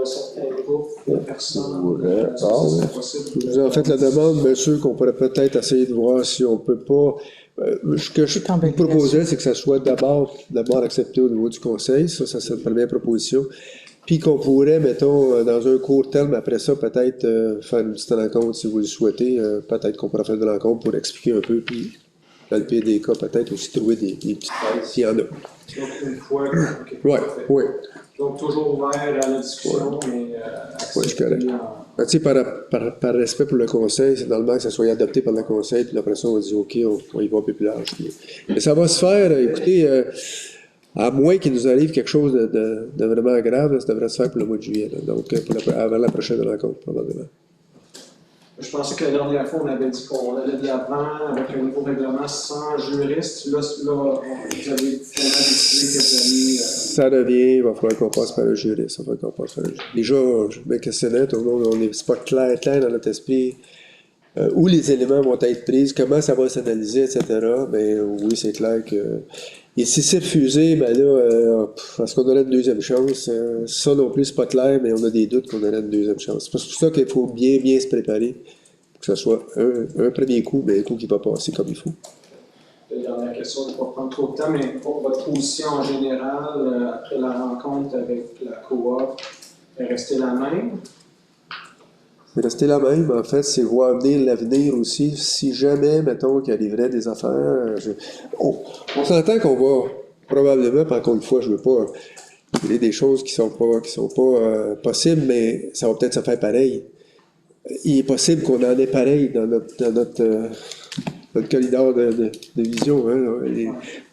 certains groupes de personnes? Ouais. Est-ce que Ah, c'est possible de- Vous avez fait la demande, bien sûr, qu'on pourrait peut-être essayer de voir si on peut pas. Ce que je vous proposais, c'est que ça soit d'abord accepté au niveau du conseil. Ça c'est une première proposition. Puis qu'on pourrait, mettons, dans un court terme, après ça, peut-être faire une petite rencontre si vous le souhaitez. Peut-être qu'on pourrait faire une rencontre pour expliquer un peu, puis dans le pire des cas, peut-être aussi trouver des petites aides s'il y en a. Donc, une fois. ok, Ouais, parfait. ouais. Donc, toujours ouvert à la discussion, mais Ouais, c'est correct. accepté Ben, tu sais, par respect pour le conseil, c'est normal que ça soit adopté par le conseil, puis après ça, on dit OK, on y va un peu plus large. Mais ça va se faire, écoutez, à moins qu'il nous arrive quelque chose de vraiment grave, là, ça devrait se faire pour le mois de juillet. Là. Donc, avant la prochaine rencontre, probablement. Je pensais que la dernière fois, on avait dit qu'on allait de l'avant avec un nouveau règlement sans juriste. Là, vous avez finalement décidé que vous alliez. Ça revient, il va falloir qu'on passe par le juriste. Déjà, je me questionnais, tout le monde, c'est pas clair dans notre esprit où les éléments vont être pris, comment ça va s'analyser, etc. Mais oui, c'est clair que. Et si c'est refusé, ben là, est-ce qu'on aurait une deuxième chance? Ça non plus, c'est pas clair, mais on a des doutes qu'on aurait une deuxième chance. C'est pour ça qu'il faut bien se préparer pour que ce soit un premier coup, mais un coup qui va passer comme il faut. La dernière question, je ne vais pas prendre trop de temps, mais pour votre position en général, après la rencontre avec la coop, est restée la même? C'est resté la même, en fait, c'est voir venir l'avenir aussi. Si jamais, mettons, qu'il arriverait des affaires, on s'entend qu'on va probablement, puis encore une fois, je veux pas dire des choses qui sont pas possibles, mais ça va peut-être se faire pareil. Il est possible qu'on en ait pareil dans notre corridor de vision. Hein.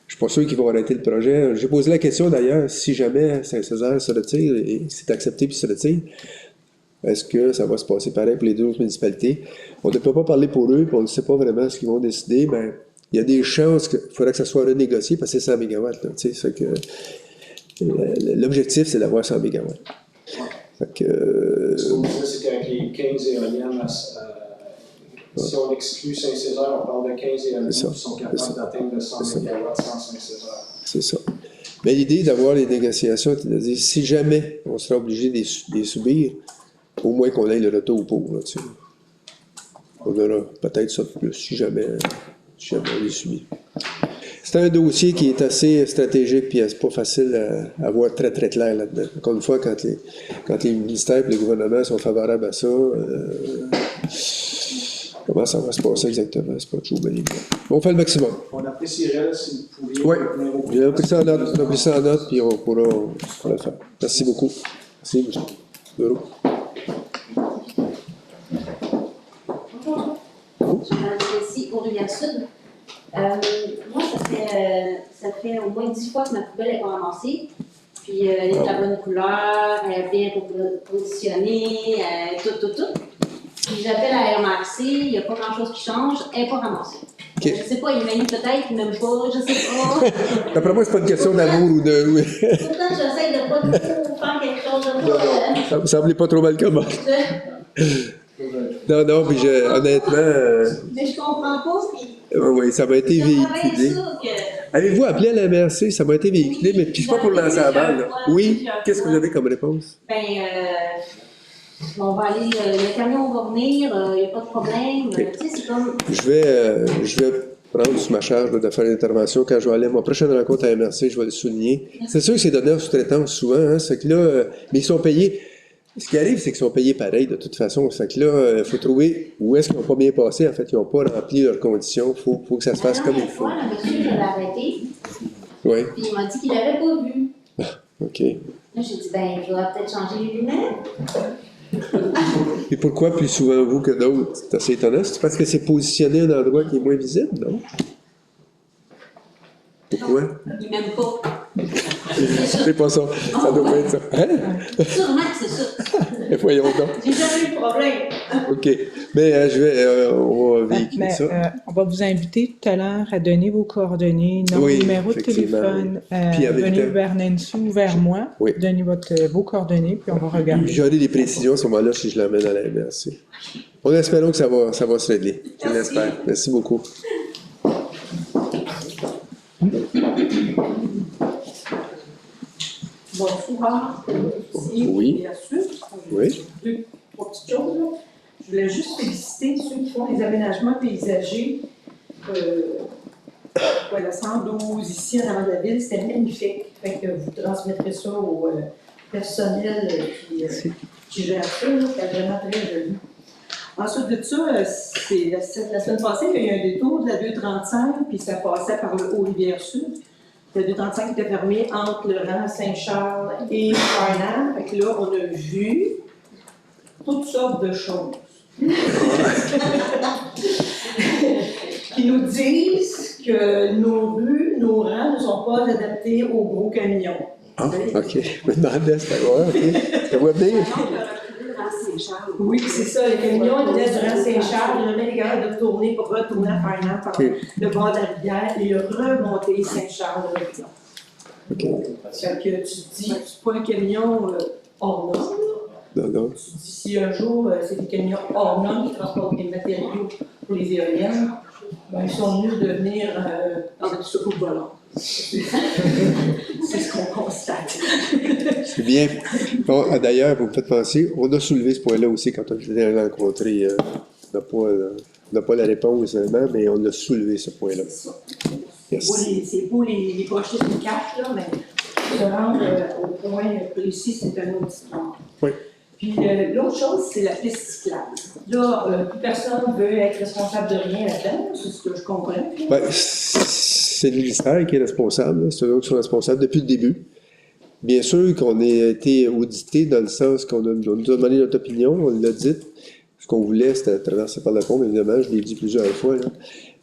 Je suis pas sûr qu'ils vont arrêter le projet. J'ai posé la question d'ailleurs, si jamais Saint-Césaire se retire et c'est accepté puis se retire, est-ce que ça va se passer pareil pour les deux autres municipalités? On ne peut pas parler pour eux, puis on ne sait pas vraiment ce qu'ils vont décider. Ben, il y a des chances qu'il faudrait que ça soit renégocié parce que c'est 100 MW. L'objectif, c'est d'avoir 100 MW. Fait que, Ce que vous dites, c'est qu'avec les 15 éoliennes, si on exclut Saint-Césaire, on parle de 15 éoliennes qui sont capables d'atteindre le 100 MW sans Saint-Césaire. c'est ça. Mais l'idée d'avoir les négociations, c'est de dire si jamais on sera obligé de les subir, au moins qu'on ait le retour pour. Là, on aura peut-être ça de plus si jamais on les subit. C'est un dossier qui est assez stratégique, puis c'est pas facile à voir très très clair là-dedans. Encore une fois, quand les ministères et les gouvernements sont favorables à ça, comment ça va se passer exactement, c'est pas toujours bien évident. On fait le maximum. On apprécierait si vous pouviez Oui, venir au j'ai pris ça en note, puis on pourra le faire. Merci beaucoup. Merci, M. Bureau. Bonjour. Je m'appelle ici au Rivière-Sud. Moi, ça fait au moins 10 fois que ma poubelle n'est pas ramassée. Puis elle est de la bonne couleur, elle est bien positionnée, tout. Puis j'appelle à RMRC, il n'y a pas grand-chose qui change, elle n'est pas ramassée. OK. Je sais pas, il m'aime peut-être, il m'aime pas, je sais pas. D'après moi, c'est pas une question d'amour ou de... Oui. Pourtant, j'essaie de pas trop faire quelque chose de pas. Ça me semblait pas trop mal comment. Non, puis honnêtement... Mais je comprends pas, puis oui, ça m'a été j'aimerais véhiculé. ça que... Avez-vous appelé à la MRC? Ça m'a été véhiculé, mais puis pas pour lancer la balle. Là. Oui? Qu'est-ce que vous avez comme réponse? On va aller, le camion va venir, il n'y a pas de problème. Okay. Tu sais, c'est comme... Je vais prendre sur ma charge là, de faire l'intervention. Quand je vais aller à ma prochaine rencontre à la MRC, je vais le souligner. C'est sûr que c'est donné en sous-traitance souvent, hein, c'est que là, mais ils sont payés. Ce qui arrive, c'est qu'ils sont payés pareil de toute façon. Fait que là, il faut trouver où est-ce qu'ils n'ont pas bien passé. En fait, ils n'ont pas rempli leurs conditions. Il faut que ça se fasse comme il faut. Le monsieur, je l'ai arrêté. Oui. Puis il m'a dit qu'il n'avait pas vu. OK. Là, j'ai dit, ben, il faudra peut-être changer les lunettes. Et pourquoi plus souvent vous que d'autres? C'est assez étonnant. C'est parce que c'est positionné à un endroit qui est moins visible, non? Pourquoi? Il m'aime pas. C'est pas ça. Ça doit pas être ça. Hein? Sûrement que c'est ça. Mais voyons donc. J'ai jamais eu de problème. OK. Mais on va véhiculer ça. On va vous inviter tout à l'heure à donner vos coordonnées, nom, Oui, numéro de effectivement, téléphone. Puis avec Venez le- vers Nancy ou vers moi. Oui. Donnez vos coordonnées, puis on va regarder. J'aurai des précisions à ce moment-là si je l'amène à la MRC. On espère que ça va se régler. Je l'espère. Merci beaucoup. Bonsoir. Oui. Bien sûr. Oui. Trois petites choses. Là. Je voulais juste féliciter ceux qui font les aménagements paysagers. La 112 ici en avant de la ville, c'était magnifique. Fait que vous transmettrez ça au personnel qui gère ça. C'était vraiment très joli. Ensuite de ça, c'est la semaine passée, il y a eu un détour de la 235, puis ça passait par le Haut-Rivière-Sud. La 235 était fermée entre le rang Saint-Charles et Farnham. Fait que là, on a vu toutes sortes de choses. Qui nous disent que nos rues, nos rangs ne sont pas adaptés aux gros camions. Ah, OK. Je me demandais, c'était vrai, OK. Ça va venir. Oui, c'est ça. Le camion, il venait du rang Saint-Charles, il remet les gars de tourner pour retourner à Farnham par le bord de la rivière et remonter Saint-Charles de Réunion. OK. Fait que tu te dis, c'est pas un camion hors norme, là. Non. Tu te dis, si un jour, c'est des camions hors normes qui transportent des matériaux pour les éoliennes, ben, ils sont venus de venir avec du secours volant. C'est ce qu'on constate. C'est bien. Bon, d'ailleurs, vous me faites penser, on a soulevé ce point-là aussi quand on était rencontrés. On n'a pas la réponse vraiment, mais on a soulevé ce point-là. C'est ça. Merci. C'est beau les pochettes de cash, là, mais se rendre au point précis, c'est une autre histoire. Oui. Puis l'autre chose, c'est la piste cyclable. Là, plus personne ne veut être responsable de rien là-dedans, c'est ce que je comprends. Ben, c'est le ministère qui est responsable, c'est eux qui sont responsables depuis le début. Bien sûr qu'on a été audité dans le sens qu'on nous a demandé notre opinion, on l'a dit. Ce qu'on voulait, c'était traverser par le pont, évidemment, je l'ai dit plusieurs fois. Là.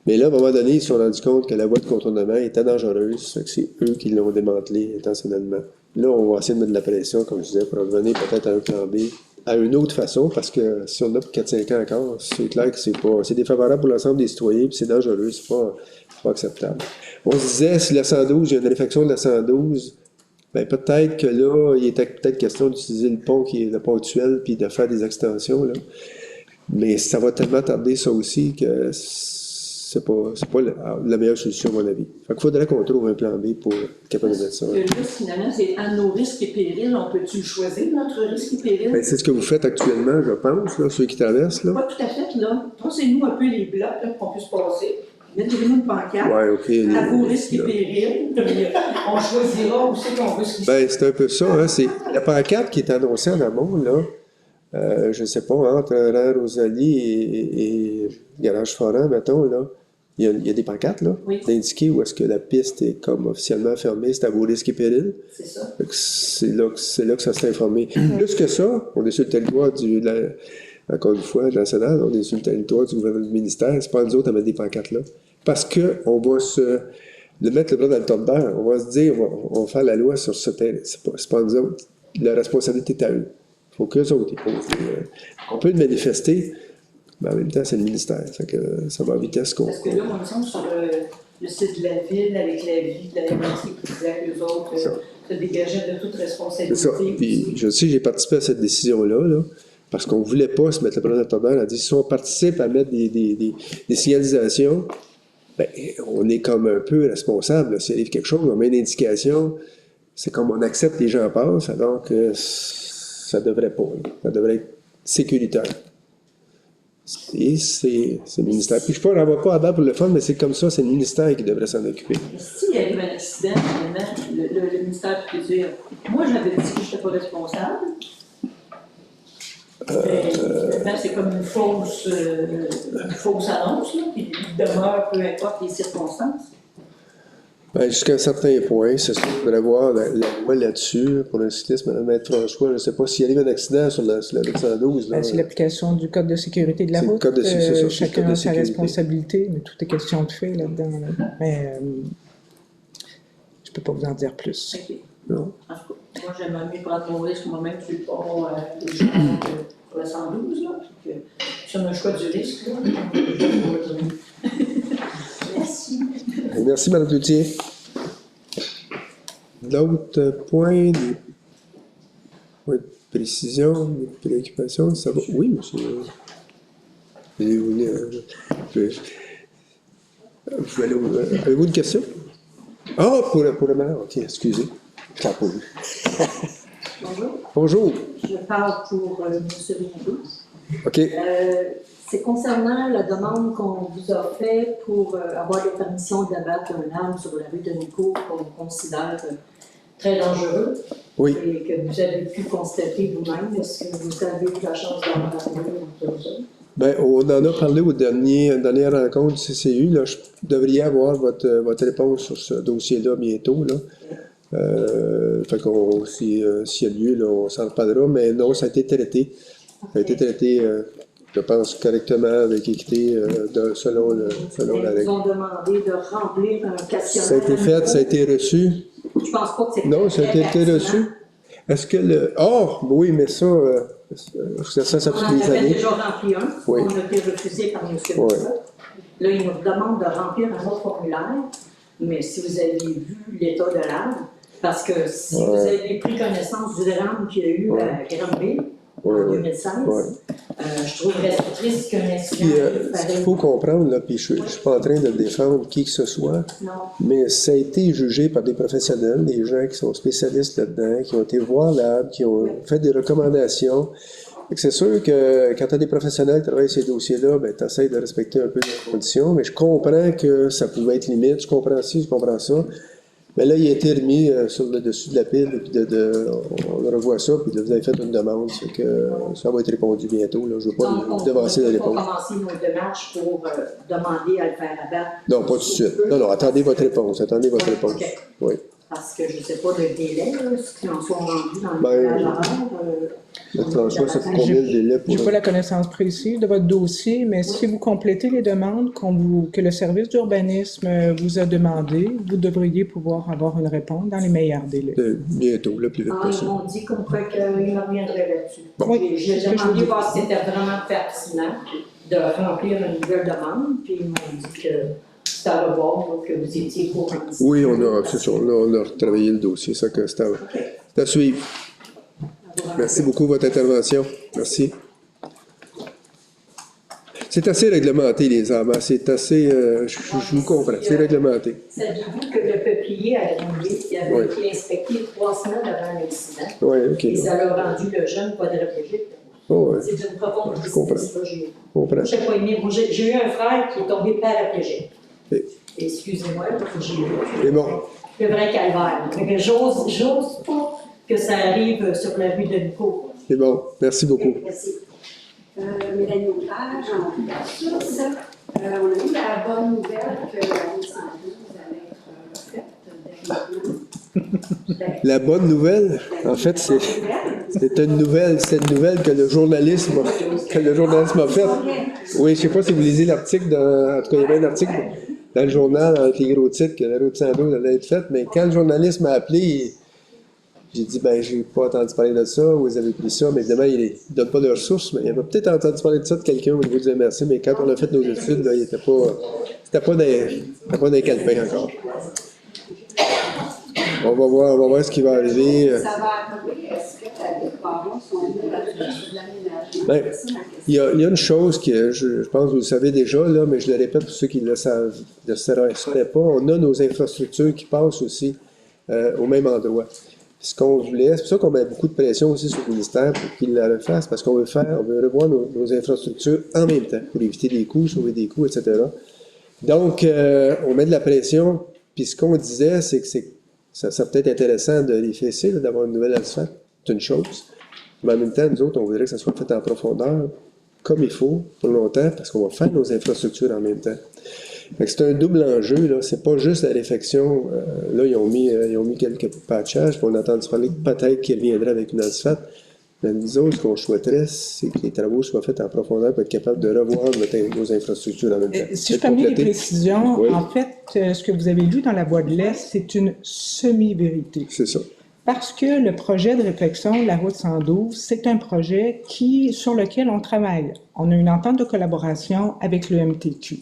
Mais là, à un moment donné, ils se sont rendus compte que la voie de contournement était dangereuse, fait que c'est eux qui l'ont démantelée intentionnellement. Là, on va essayer de mettre de la pression, comme je disais, pour revenir peut-être à un plan B, à une autre façon, parce que si on a pour 4-5 ans encore, c'est clair que c'est défavorable pour l'ensemble des citoyens, puis c'est dangereux, c'est pas acceptable. On se disait, si la 112, il y a une réflexion de la 112, ben peut-être que là, il était peut-être question d'utiliser le pont qui est le pont actuel, puis de faire des extensions, là. Mais ça va tellement tarder ça aussi que c'est pas la meilleure solution à mon avis. Fait qu'il faudrait qu'on trouve un plan B pour être capable de mettre ça. Le risque, finalement, c'est à nos risques et périls. On peut-tu le choisir, notre risque et péril? Ben, c'est ce que vous faites actuellement, je pense, là, ceux qui traversent. Là. Pas tout à fait, là. Pensez-nous un peu les blocs là, qu'on puisse passer. Mettez-nous une pancarte. Ouais, OK. À vos risques et périls. On choisira où c'est qu'on veut se Ben, c'est un peu ça. Hein, c'est la pancarte qui est annoncée en amont, là. Je ne sais pas, entre Rang Rosalie et Garage Foran, mettons, là. Il y a des pancartes, là, d'indiquer où est-ce que la piste est comme officiellement fermée, c'est à vos risques et périls. C'est ça. C'est là que ça s'est informé. Plus que ça, on est sur le territoire encore une fois, national, on est sur le territoire du gouvernement du ministère, c'est pas nous autres à mettre des pancartes là. parce qu'on va mettre le bras dans le top d'air, on va se dire, on va faire la loi sur ce terrain. C'est pas nous autres. La responsabilité est à eux. Il faut qu'eux autres. On peut le manifester, mais en même temps, c'est le ministère. Ça va à vitesse qu'on. Parce que là, on me semble sur le site de la ville, avec la vie de la MRC qui disait que les autres se dégageaient de toute responsabilité. C'est ça. Puis, je sais, j'ai participé à cette décision-là, là, parce qu'on ne voulait pas se mettre le bras dans le top d'air. On a dit, si on participe à mettre des signalisations, ben, on est comme un peu responsable. S'il arrive quelque chose, on met une indication, c'est comme on accepte que les gens passent, alors que ça devrait pas. Ça devrait être sécuritaire. Et c'est le ministère. Puis je ne renvoie pas à date pour le fun, mais c'est comme ça, c'est le ministère qui devrait s'en occuper. S'il arrive un accident, le ministère peut dire moi j'avais dit que je n'étais pas responsable. Finalement, c'est comme une fausse annonce, là, qui demeure peu importe les circonstances. Ben, jusqu'à un certain point, c'est sûr, il faudrait voir la loi là-dessus pour le cyclisme. Mme Maître François, je ne sais pas s'il arrive un accident sur la 812. Ben, c'est l'application du Code de sécurité de la C'est le route. code de- c'est ça, Chacun c'est le code a de sa sécurité. responsabilité, mais tout est question de fait là-dedans. Là. Mais je ne peux pas vous en dire plus. OK. Non. En tout cas, moi, j'aimerais mieux prendre mon risque moi-même sur le pont des gens pour la 112, là. Puis que si on a le choix du risque, là, merci. Merci, Mme Cloutier. D'autres points, des points de précision, des préoccupations, ça va? Oui, monsieur. Avez-vous une question? Ah, pour le maire, ok, excusez. Je l'ai pas vu. Bonjour, Bonjour. je parle pour M. Rinaldo. OK. C'est concernant la demande qu'on vous a faite pour avoir la permission d'abattre un arbre sur la rue de Nico qu'on considère très dangereux Oui. et que vous avez pu constater vous-même. Est-ce que vous avez eu la chance d'en parler entre vous? Bien, on en a parlé au dernière rencontre du CCU. Là, je devrais avoir votre réponse sur ce dossier-là bientôt. Là. Fait qu'on, s'il y a lieu, là, on s'en reparlera. Mais non, ça a été traité. Ça a été traité, je pense, correctement, avec équité, selon la Ils règle. vous ont demandé de remplir un questionnaire. Ça a été fait, ça a été reçu. Je pense pas que c'est Non, ça a été reçu. Est-ce que le. Oh, oui, mais ça On fait en des avait années. déjà rempli un, Oui. on a été refusé par M. Oui. Moussa. Là, il nous demande de remplir un autre formulaire, mais si vous avez vu l'état de l'arbre, parce que si vous avez pris connaissance du drame qu'il y a eu à Granville en 2016, je trouverais ça triste qu'un accident Puis, arrive ce qu'il pareil. faut comprendre, là, puis je ne suis pas en train de défendre qui que ce soit, Non. mais ça a été jugé par des professionnels, des gens qui sont spécialistes là-dedans, qui ont été voir l'arbre, qui ont fait des recommandations. Fait que c'est sûr que quand tu as des professionnels qui travaillent ces dossiers-là, ben, tu essaies de respecter un peu les conditions, mais je comprends que ça pouvait être limite, je comprends ci, je comprends ça. Mais là, il a été remis sur le dessus de la pile, et puis on revoit ça, puis là, vous avez fait une demande, c'est que ça va être répondu bientôt. Là. Je ne veux pas devancer la On réponse. va commencer nos démarches pour demander à le faire abattre. Non, pas tout de suite. Non, attendez votre réponse. Attendez votre réponse. OK. Oui. Parce que je ne sais pas le délai, là, ce qu'ils en sont rendus dans le Ben, village horaire. François, ça fait combien de délai Je pour. n'ai pas la connaissance précise de votre dossier, mais si vous complétez les demandes que le service d'urbanisme vous a demandées, vous devriez pouvoir avoir une réponse dans les meilleurs délais. Bientôt, le plus vite Ils possible. m'ont dit comme quoi qu'ils me reviendraient là-dessus. Oui, J'ai c'est ce que je demandé vous voir si c'était vraiment pertinent de remplir une nouvelle demande, puis ils m'ont dit que c'était à revoir, donc que vous étiez courant. Oui, c'est sûr. Là, on a retravaillé le dossier. Ça que c'est à suivre. Merci beaucoup de votre intervention. Merci. C'est assez réglementé, les arbres. C'est assez. Je vous comprends. C'est réglementé. Saviez-vous que le peuplier à Granville, il avait été inspecté 3 semaines avant l'accident? Oui, OK. Et ça l'a rendu le jeune quadriplégique. Oh, ouais. C'est une profonde Je comprends. tristesse, là, Je comprends. j'ai pas aimé. Moi, j'ai eu un frère qui est tombé paraplégique. Et- Excusez-moi, là, j'ai eu C'est bon. le vrai calvaire. Fait que j'ose pas que ça arrive sur la rue de Nico. C'est bon. Merci beaucoup. Merci. Mélanie Audage, en source. On a eu la bonne nouvelle que la route 112 allait être faite dernièrement. La bonne nouvelle, en fait, c'est une nouvelle que le journalisme a faite. Oui, je ne sais pas si vous lisez l'article, en tout cas, il y avait un article dans le journal, avec les gros titres, que la route 112 allait être faite, mais quand le journaliste m'a appelé, j'ai dit, ben, j'ai pas entendu parler de ça, vous avez pris ça, mais évidemment, il ne donne pas de ressources, mais il avait peut-être entendu parler de ça de quelqu'un au niveau du MRC, mais quand on a fait nos études, là, il n'était pas dans les calepins encore. On va voir ce qui va arriver. Ça va arriver, est-ce que les parents sont venus sur l'aménagement? Ben, il y a une chose que je pense que vous le savez déjà, là, mais je le répète pour ceux qui ne le savaient pas, on a nos infrastructures qui passent aussi au même endroit. Ce qu'on voulait, c'est pour ça qu'on met beaucoup de pression aussi sur le ministère pour qu'il la refasse, parce qu'on veut revoir nos infrastructures en même temps, pour éviter des coûts, sauver des coûts, etc. Donc, on met de la pression, puis ce qu'on disait, c'est que ça serait peut-être intéressant de les fesser, d'avoir une nouvelle asphalte, c'est une chose. Mais en même temps, nous autres, on voudrait que ça soit fait en profondeur, comme il faut, pour longtemps, parce qu'on va faire nos infrastructures en même temps. Fait que c'est un double enjeu, là. C'est pas juste la réfection. Là, ils ont mis quelques patchages, puis on entend parler peut-être qu'ils reviendraient avec une asphalte. Mais nous autres, ce qu'on souhaiterait, c'est que les travaux soient faits en profondeur pour être capable de revoir nos infrastructures en même temps. Si je permets des précisions, oui. En fait, ce que vous avez lu dans la voie de l'Est, c'est une semi-vérité. C'est ça. Parce que le projet de réflexion de la route 112, c'est un projet sur lequel on travaille. On a une entente de collaboration avec le MTQ.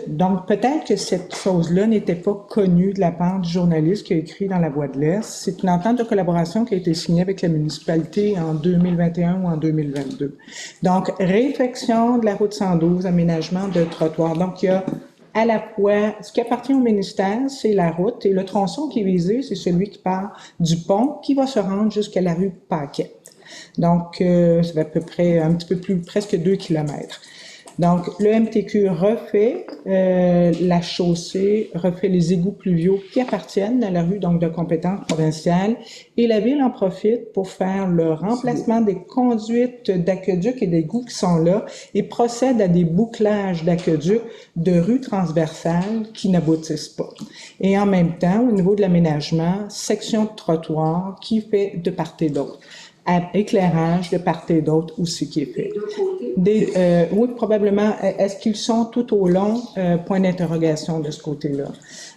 Donc, peut-être que cette chose-là n'était pas connue de la part du journaliste qui a écrit dans la Voix de l'Est. C'est une entente de collaboration qui a été signée avec la municipalité en 2021 ou en 2022. Donc, réflexion de la route 112, aménagement de trottoirs. Donc, il y a à la fois, ce qui appartient au ministère, c'est la route, et le tronçon qui est visé, c'est celui qui part du pont qui va se rendre jusqu'à la rue Paquette. Donc, ça fait à peu près un petit peu plus, presque 2 kilomètres. Donc, le MTQ refait la chaussée, refait les égouts pluviaux qui appartiennent à la rue donc de compétence provinciale, et la ville en profite pour faire le remplacement des conduites d'aqueduc et d'égouts qui sont là et procède à des bouclages d'aqueduc de rues transversales qui n'aboutissent pas. Et en même temps, au niveau de l'aménagement, section de trottoir qui fait de part et d'autre. Éclairage de part et d'autre aussi qui est fait. Oui, probablement. Est-ce qu'ils sont tout au long? Point d'interrogation de ce côté-là.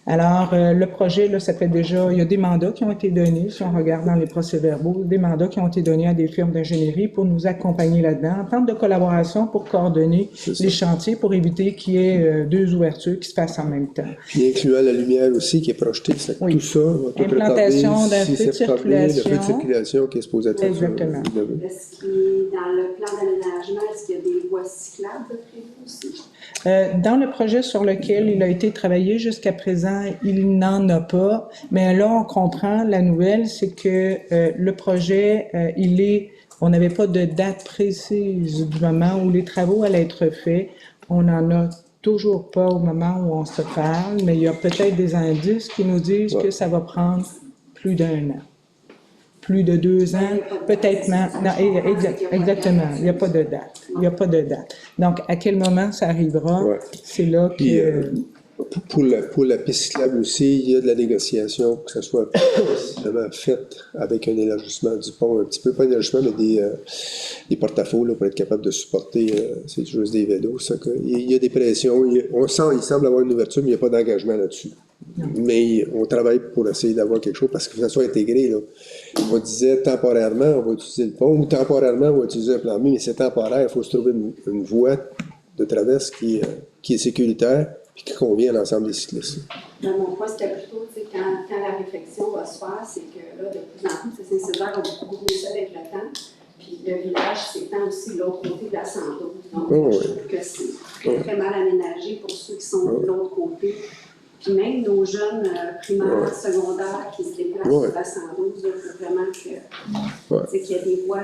Alors, le projet, là, ça fait déjà, il y a des mandats qui ont été donnés, si on regarde dans les procès-verbaux, des mandats qui ont été donnés à des firmes d'ingénierie pour nous accompagner là-dedans, en termes de collaboration pour coordonner les chantiers, pour éviter qu'il y ait 2 ouvertures qui se fassent en même temps. Puis incluant la lumière aussi qui est projetée, oui. Tout ça va tout implantation d'un feu de circulation. Le feu de circulation qui est supposé être. Exactement. Est-ce qu'il, dans le plan d'aménagement, est-ce qu'il y a des voies cyclables prévues aussi? Dans le projet sur lequel il a été travaillé jusqu'à présent, il n'en a pas. Mais là, on comprend la nouvelle, c'est que le projet, on n'avait pas de date précise du moment où les travaux allaient être faits. On n'en a toujours pas au moment où on se parle, mais il y a peut-être des indices qui nous disent que ça va prendre plus d'1 an. Plus de 2 ans, peut-être maintenant. Non, exactement. Il n'y a pas de date. Il n'y a pas de date. Donc, à quel moment ça arrivera? Ouais. C'est là que... Pour la piste cyclable aussi, il y a de la négociation, que ce soit vraiment fait avec un élargissement du pont, un petit peu, pas un élargissement, mais des porte-à-faux pour être capable de supporter, c'est juste des vélos. Ça, il y a des pressions, il semble avoir une ouverture, mais il n'y a pas d'engagement là-dessus. Non. Mais on travaille pour essayer d'avoir quelque chose parce que ça soit intégré. Là. On disait temporairement, on va utiliser le pont, ou temporairement, on va utiliser un plan B, mais c'est temporaire, il faut se trouver une voie de traverse qui est sécuritaire et qui convient à l'ensemble des cyclistes. Mon point, c'était plutôt, quand la réflexion va se faire, c'est que là, de plus en plus, Saint-Césaire a beaucoup grossi avec le temps. Puis le village s'étend aussi de l'autre côté de la 112. Donc, je trouve que c'est très mal aménagé pour ceux qui sont de l'autre côté. Puis même nos jeunes primaires, secondaires qui se déplacent sur la 112, il faut vraiment qu'il y ait des voies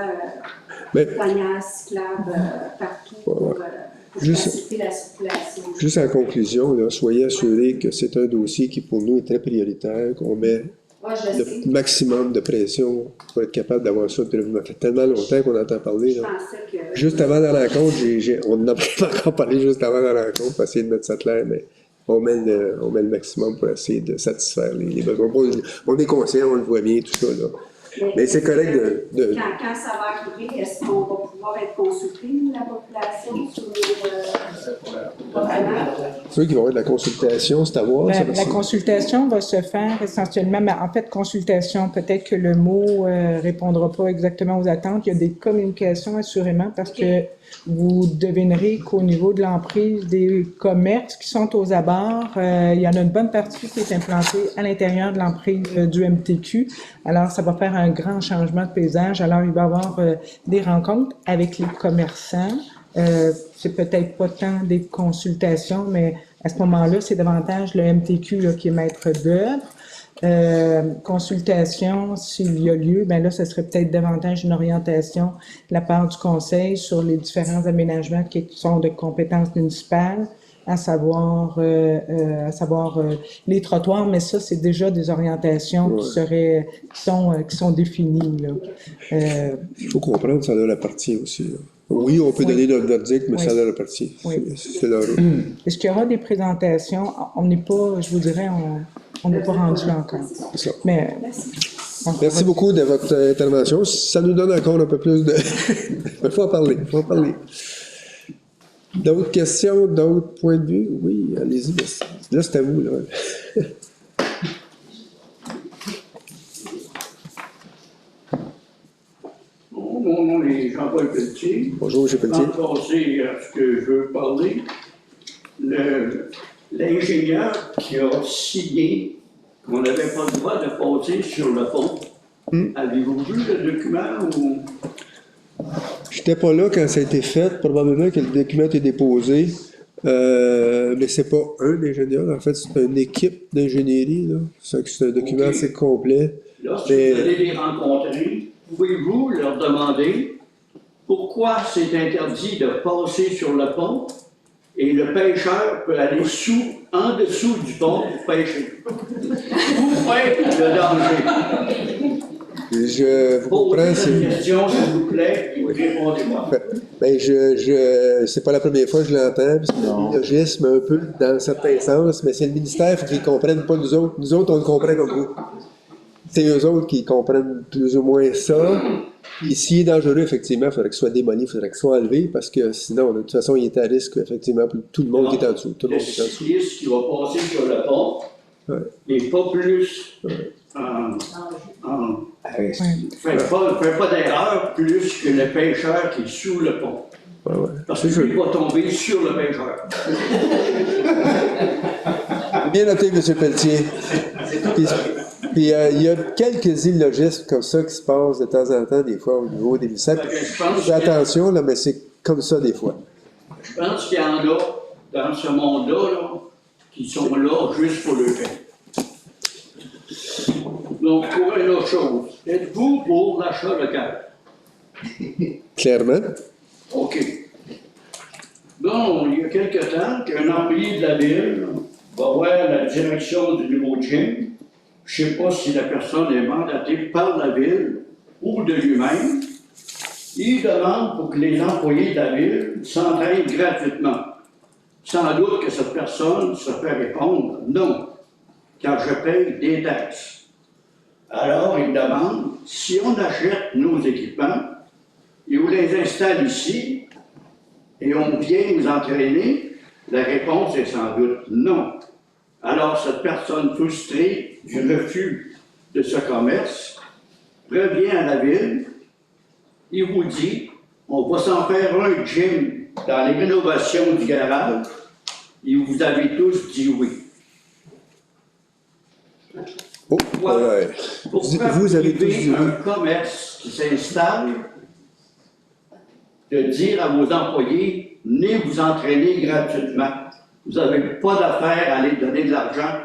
panières, cyclables partout pour faciliter la circulation. Juste en conclusion, là, soyez assurés que c'est un dossier qui pour nous est très prioritaire, qu'on met le maximum de pression pour être capable d'avoir ça. Puis, ça fait tellement longtemps qu'on entend parler. Là. Juste avant la rencontre, on en a pas encore parlé juste avant la rencontre pour essayer de mettre ça clair, mais on met le maximum pour essayer de satisfaire les besoins. On est conscient, on le voit bien, tout ça. Là. Mais c'est correct de... Quand ça va arriver, est-ce qu'on va pouvoir être consulté, nous, la population, sur Ceux qui vont avoir de la consultation, c'est à voir. Ben, la consultation va se faire essentiellement, mais en fait, consultation, peut-être que le mot répondra pas exactement aux attentes. Il y a des communications, assurément, parce que vous devinerez qu'au niveau de l'emprise des commerces qui sont aux abords, il y en a une bonne partie qui est implantée à l'intérieur de l'emprise du MTQ. Alors, ça va faire un grand changement de paysage. Alors, il va y avoir des rencontres avec les commerçants. C'est peut-être pas tant des consultations, mais à ce moment-là, c'est davantage le MTQ là, qui est maître d'œuvre. Consultation, s'il y a lieu, ben là, ce serait peut-être davantage une orientation de la part du conseil sur les différents aménagements qui sont de compétences municipales, à savoir les trottoirs, mais ça, c'est déjà des orientations qui sont définies, là. Il faut comprendre que ça a la partie aussi, là. Oui, on peut donner notre verdict, mais ça a la partie. C'est leur rôle. Est-ce qu'il y aura des présentations? On n'est pas, je vous dirais, on n'est pas rendu là encore. C'est ça. Mais, merci beaucoup de votre intervention. Ça nous donne encore un peu plus de... Il faut en parler, D'autres questions, d'autres points de vue? Oui, allez-y. Là, c'est à vous, là. Mon nom est Jean-Paul Pelletier. Bonjour, M. Pelletier. Sans passer à ce que je veux parler, l'ingénieur qui a signé qu'on n'avait pas le droit de passer sur le pont, avez-vous vu le document ou... J'étais pas là quand ça a été fait. Probablement que le document a été déposé. Mais c'est pas un ingénieur. En fait, c'est une équipe d'ingénierie, là. C'est un document assez complet. Lorsque vous allez les rencontrer, pouvez-vous leur demander pourquoi c'est interdit de passer sur le pont et le pêcheur peut aller en dessous du pont pour pêcher? Où est le danger? Je vous comprends. Posez une question, s'il vous plaît, et répondez-moi. Ben, c'est pas la première fois que je l'entends, parce que le biologisme, un peu, dans certains sens, mais c'est le ministère, il faut qu'ils comprennent, pas nous autres. Nous autres, on le comprend comme vous. C'est eux autres qui comprennent plus ou moins ça. Et s'il est dangereux, effectivement, il faudrait qu'il soit démoli, il faudrait qu'il soit enlevé, parce que sinon, de toute façon, il est à risque, effectivement, pour tout le monde qui est en dessous. Tout le monde qui est en dessous. Le cycliste qui va passer sur le pont n'est pas plus... Fait pas d'erreur plus que le pêcheur qui est sous le pont. Parce que lui va tomber sur le pêcheur. Bien noté, M. Pelletier. Puis il y a quelques illogismes comme ça qui se passent de temps en temps, des fois, au niveau des ministères. Fais attention, là, mais c'est comme ça des fois. Je pense qu'il y en a dans ce monde-là là, qui sont là juste pour le fait. Donc, pour une autre chose, êtes-vous pour l'achat local? Clairement. OK. Bon, il y a quelque temps qu'un employé de la ville va voir la direction du nouveau gym. Je ne sais pas si la personne est mandatée par la ville ou de lui-même. Il demande pour que les employés de la ville s'entraînent gratuitement. Sans doute que cette personne se fait répondre non, car je paye des taxes. Alors, il demande, si on achète nos équipements et on les installe ici et on vient nous entraîner, la réponse est sans doute non. Alors, cette personne frustrée du refus de ce commerce revient à la ville, il vous dit, on va s'en faire un gym dans les rénovations du garage, et vous avez tous dit oui. Oh, Pourquoi vous avez tous dit un commerce qui s'installe de dire à vos employés, venez vous entraîner gratuitement. Vous n'avez pas d'affaire à aller donner de l'argent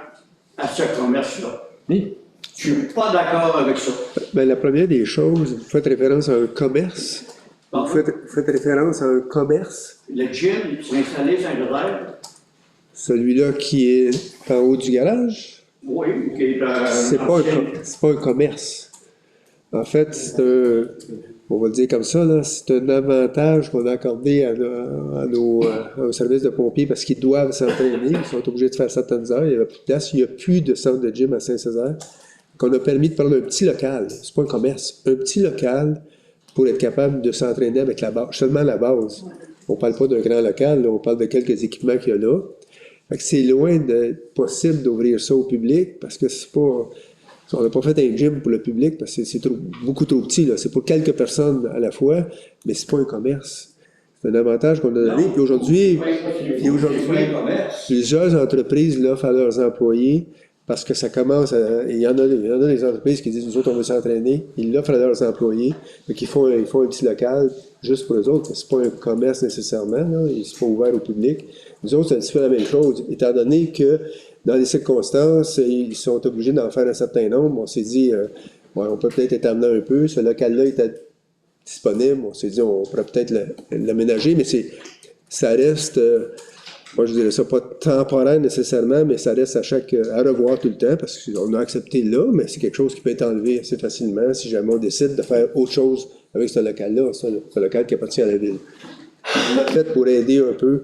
à ce commerce-là. Oui. Je ne suis pas d'accord avec ça. Ben, la première des choses, vous faites référence à un commerce. Vous faites référence à un commerce. Le gym qui s'est installé à Saint-Joseph. Celui-là qui est en haut du garage. Oui, qui est c'est pas un commerce. En fait, c'est un, on va le dire comme ça, là, c'est un avantage qu'on a accordé aux services de pompiers parce qu'ils doivent s'entraîner, ils sont obligés de faire certaines heures, il n'y a plus de place, il n'y a plus de centre de gym à Saint-Césaire. qu'on a permis de prendre un petit local, c'est pas un commerce, un petit local pour être capable de s'entraîner avec la base, seulement la base. On parle pas d'un grand local, là, on parle de quelques équipements qu'il y a là. Fait que c'est loin d'être possible d'ouvrir ça au public parce que c'est pas... On n'a pas fait un gym pour le public parce que c'est beaucoup trop petit, là. C'est pour quelques personnes à la fois, mais c'est pas un commerce. C'est un avantage qu'on a donné. Puis aujourd'hui, plusieurs entreprises l'offrent à leurs employés parce que ça commence à... Il y en a des entreprises qui disent, nous autres, on veut s'entraîner. Ils l'offrent à leurs employés. Donc, ils font un petit local juste pour eux autres. C'est pas un commerce nécessairement, là. C'est pas ouvert au public. Nous autres, ça fait la même chose, étant donné que dans les circonstances, ils sont obligés d'en faire un certain nombre. On s'est dit, on peut peut-être étamener un peu. Ce local-là était disponible. On s'est dit, on pourrait peut-être l'aménager, mais ça reste, moi je dirais ça pas temporaire nécessairement, mais ça reste à revoir tout le temps, parce qu'on a accepté là, mais c'est quelque chose qui peut être enlevé assez facilement si jamais on décide de faire autre chose avec ce local-là, ce local qui appartient à la ville. On l'a fait pour aider un peu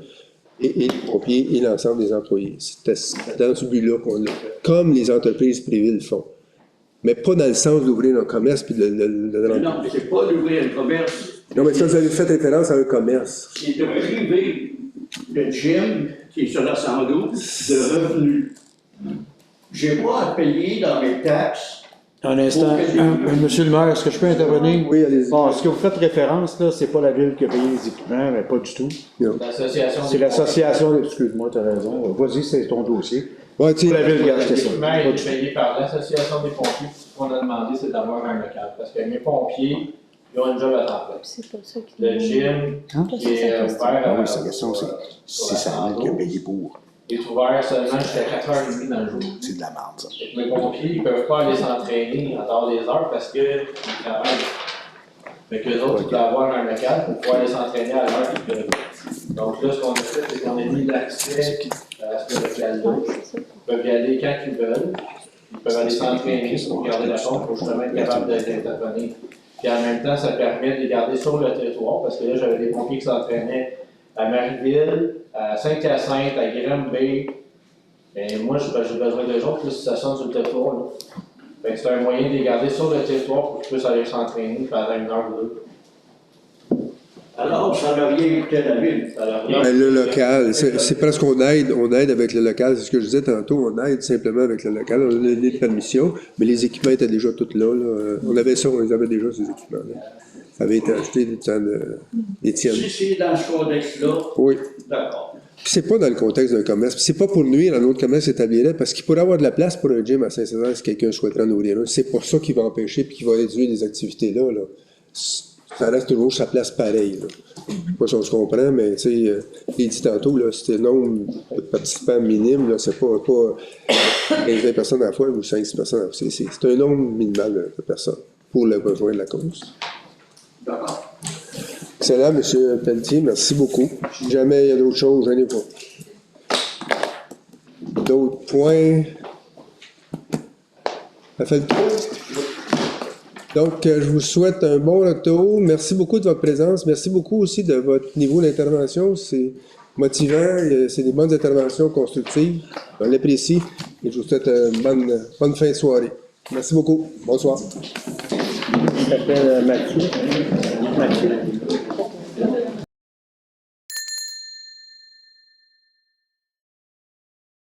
et les pompiers et l'ensemble des employés. C'était dans ce but-là qu'on l'a fait, comme les entreprises privées le font. Mais pas dans le sens d'ouvrir un commerce puis de non, c'est pas d'ouvrir un commerce. Non, mais ça, vous avez fait référence à un commerce. C'est de priver le gym, qui est sur la 112, de revenus. J'ai pas à payer dans mes taxes. Un instant, monsieur le maire, est-ce que je peux intervenir? Oui, allez-y. Bon, ce que vous faites référence, là, c'est pas la ville qui a payé les équipements, mais pas du tout. L'association. C'est l'association, excuse-moi, tu as raison. Vas-y, c'est ton dossier. Ouais, la ville qui a acheté ça. L'équipement est payé par l'association des pompiers. Ce qu'on a demandé, c'est d'avoir un local. Parce que mes pompiers, ils ont une job à temps plein. C'est pas ça qui... Le gym, qui est ouvert Ah oui, sa question, c'est 600 000 qu'il a payé pour. Il est ouvert seulement jusqu'à 4h30 dans le jour. C'est de la merde, ça. Et mes pompiers, ils ne peuvent pas aller s'entraîner en dehors des heures parce qu'ils travaillent. Fait qu'eux autres, ils doivent avoir un local pour pouvoir aller s'entraîner à l'heure qu'ils peuvent. Donc là, ce qu'on a fait, c'est qu'on a mis l'accès à ce local-là. Ils peuvent y aller quand ils veulent. Ils peuvent aller s'entraîner pour garder la pompe pour justement être capable d'intervenir. Puis en même temps, ça permet de les garder sur le territoire parce que là, j'avais des pompiers qui s'entraînaient à Marieville, à Saint-Hyacinthe, à Granby. Et moi, j'ai besoin d'eux autres, plus ça sonne sur le territoire. Là. Fait que c'est un moyen de les garder sur le territoire pour qu'ils puissent aller s'entraîner pendant une heure ou deux. Alors, ça n'a rien coûté à la ville. Mais le local, c'est parce qu'on aide avec le local, c'est ce que je disais tantôt, on aide simplement avec le local, on a donné des permissions, mais les équipements étaient déjà tous là. On avait ça, on les avait déjà, ces équipements-là. Ça avait été acheté du temps d'Étienne. Si c'est dans ce contexte-là, oui. D'accord. Puis c'est pas dans le contexte d'un commerce. Puis c'est pas pour nuire à notre commerce établirait, parce qu'il pourrait avoir de la place pour un gym à Saint-Césaire si quelqu'un souhaiterait en ouvrir un. C'est pour ça qu'il va empêcher puis qu'il va réduire les activités-là. Ça reste toujours sa place pareille. Là. Je sais pas si on se comprend, mais tu sais, il dit tantôt, là, c'était un nombre de participants minime, là, c'est pas 15-20 personnes à la fois ou 5-6 personnes à la fois. C'est un nombre minimal de personnes pour le besoin de la cause. D'accord. Excellent, M. Pelletier, merci beaucoup. Si jamais il y a d'autres choses, je n'ai pas. D'autres points? Ça fait le tour? Donc, je vous souhaite un bon retour. Merci beaucoup de votre présence. Merci beaucoup aussi de votre niveau d'intervention. C'est motivant. C'est des bonnes interventions constructives. On l'apprécie. Et je vous souhaite une bonne fin de soirée. Merci beaucoup. Bonsoir. Je m'appelle Mathieu.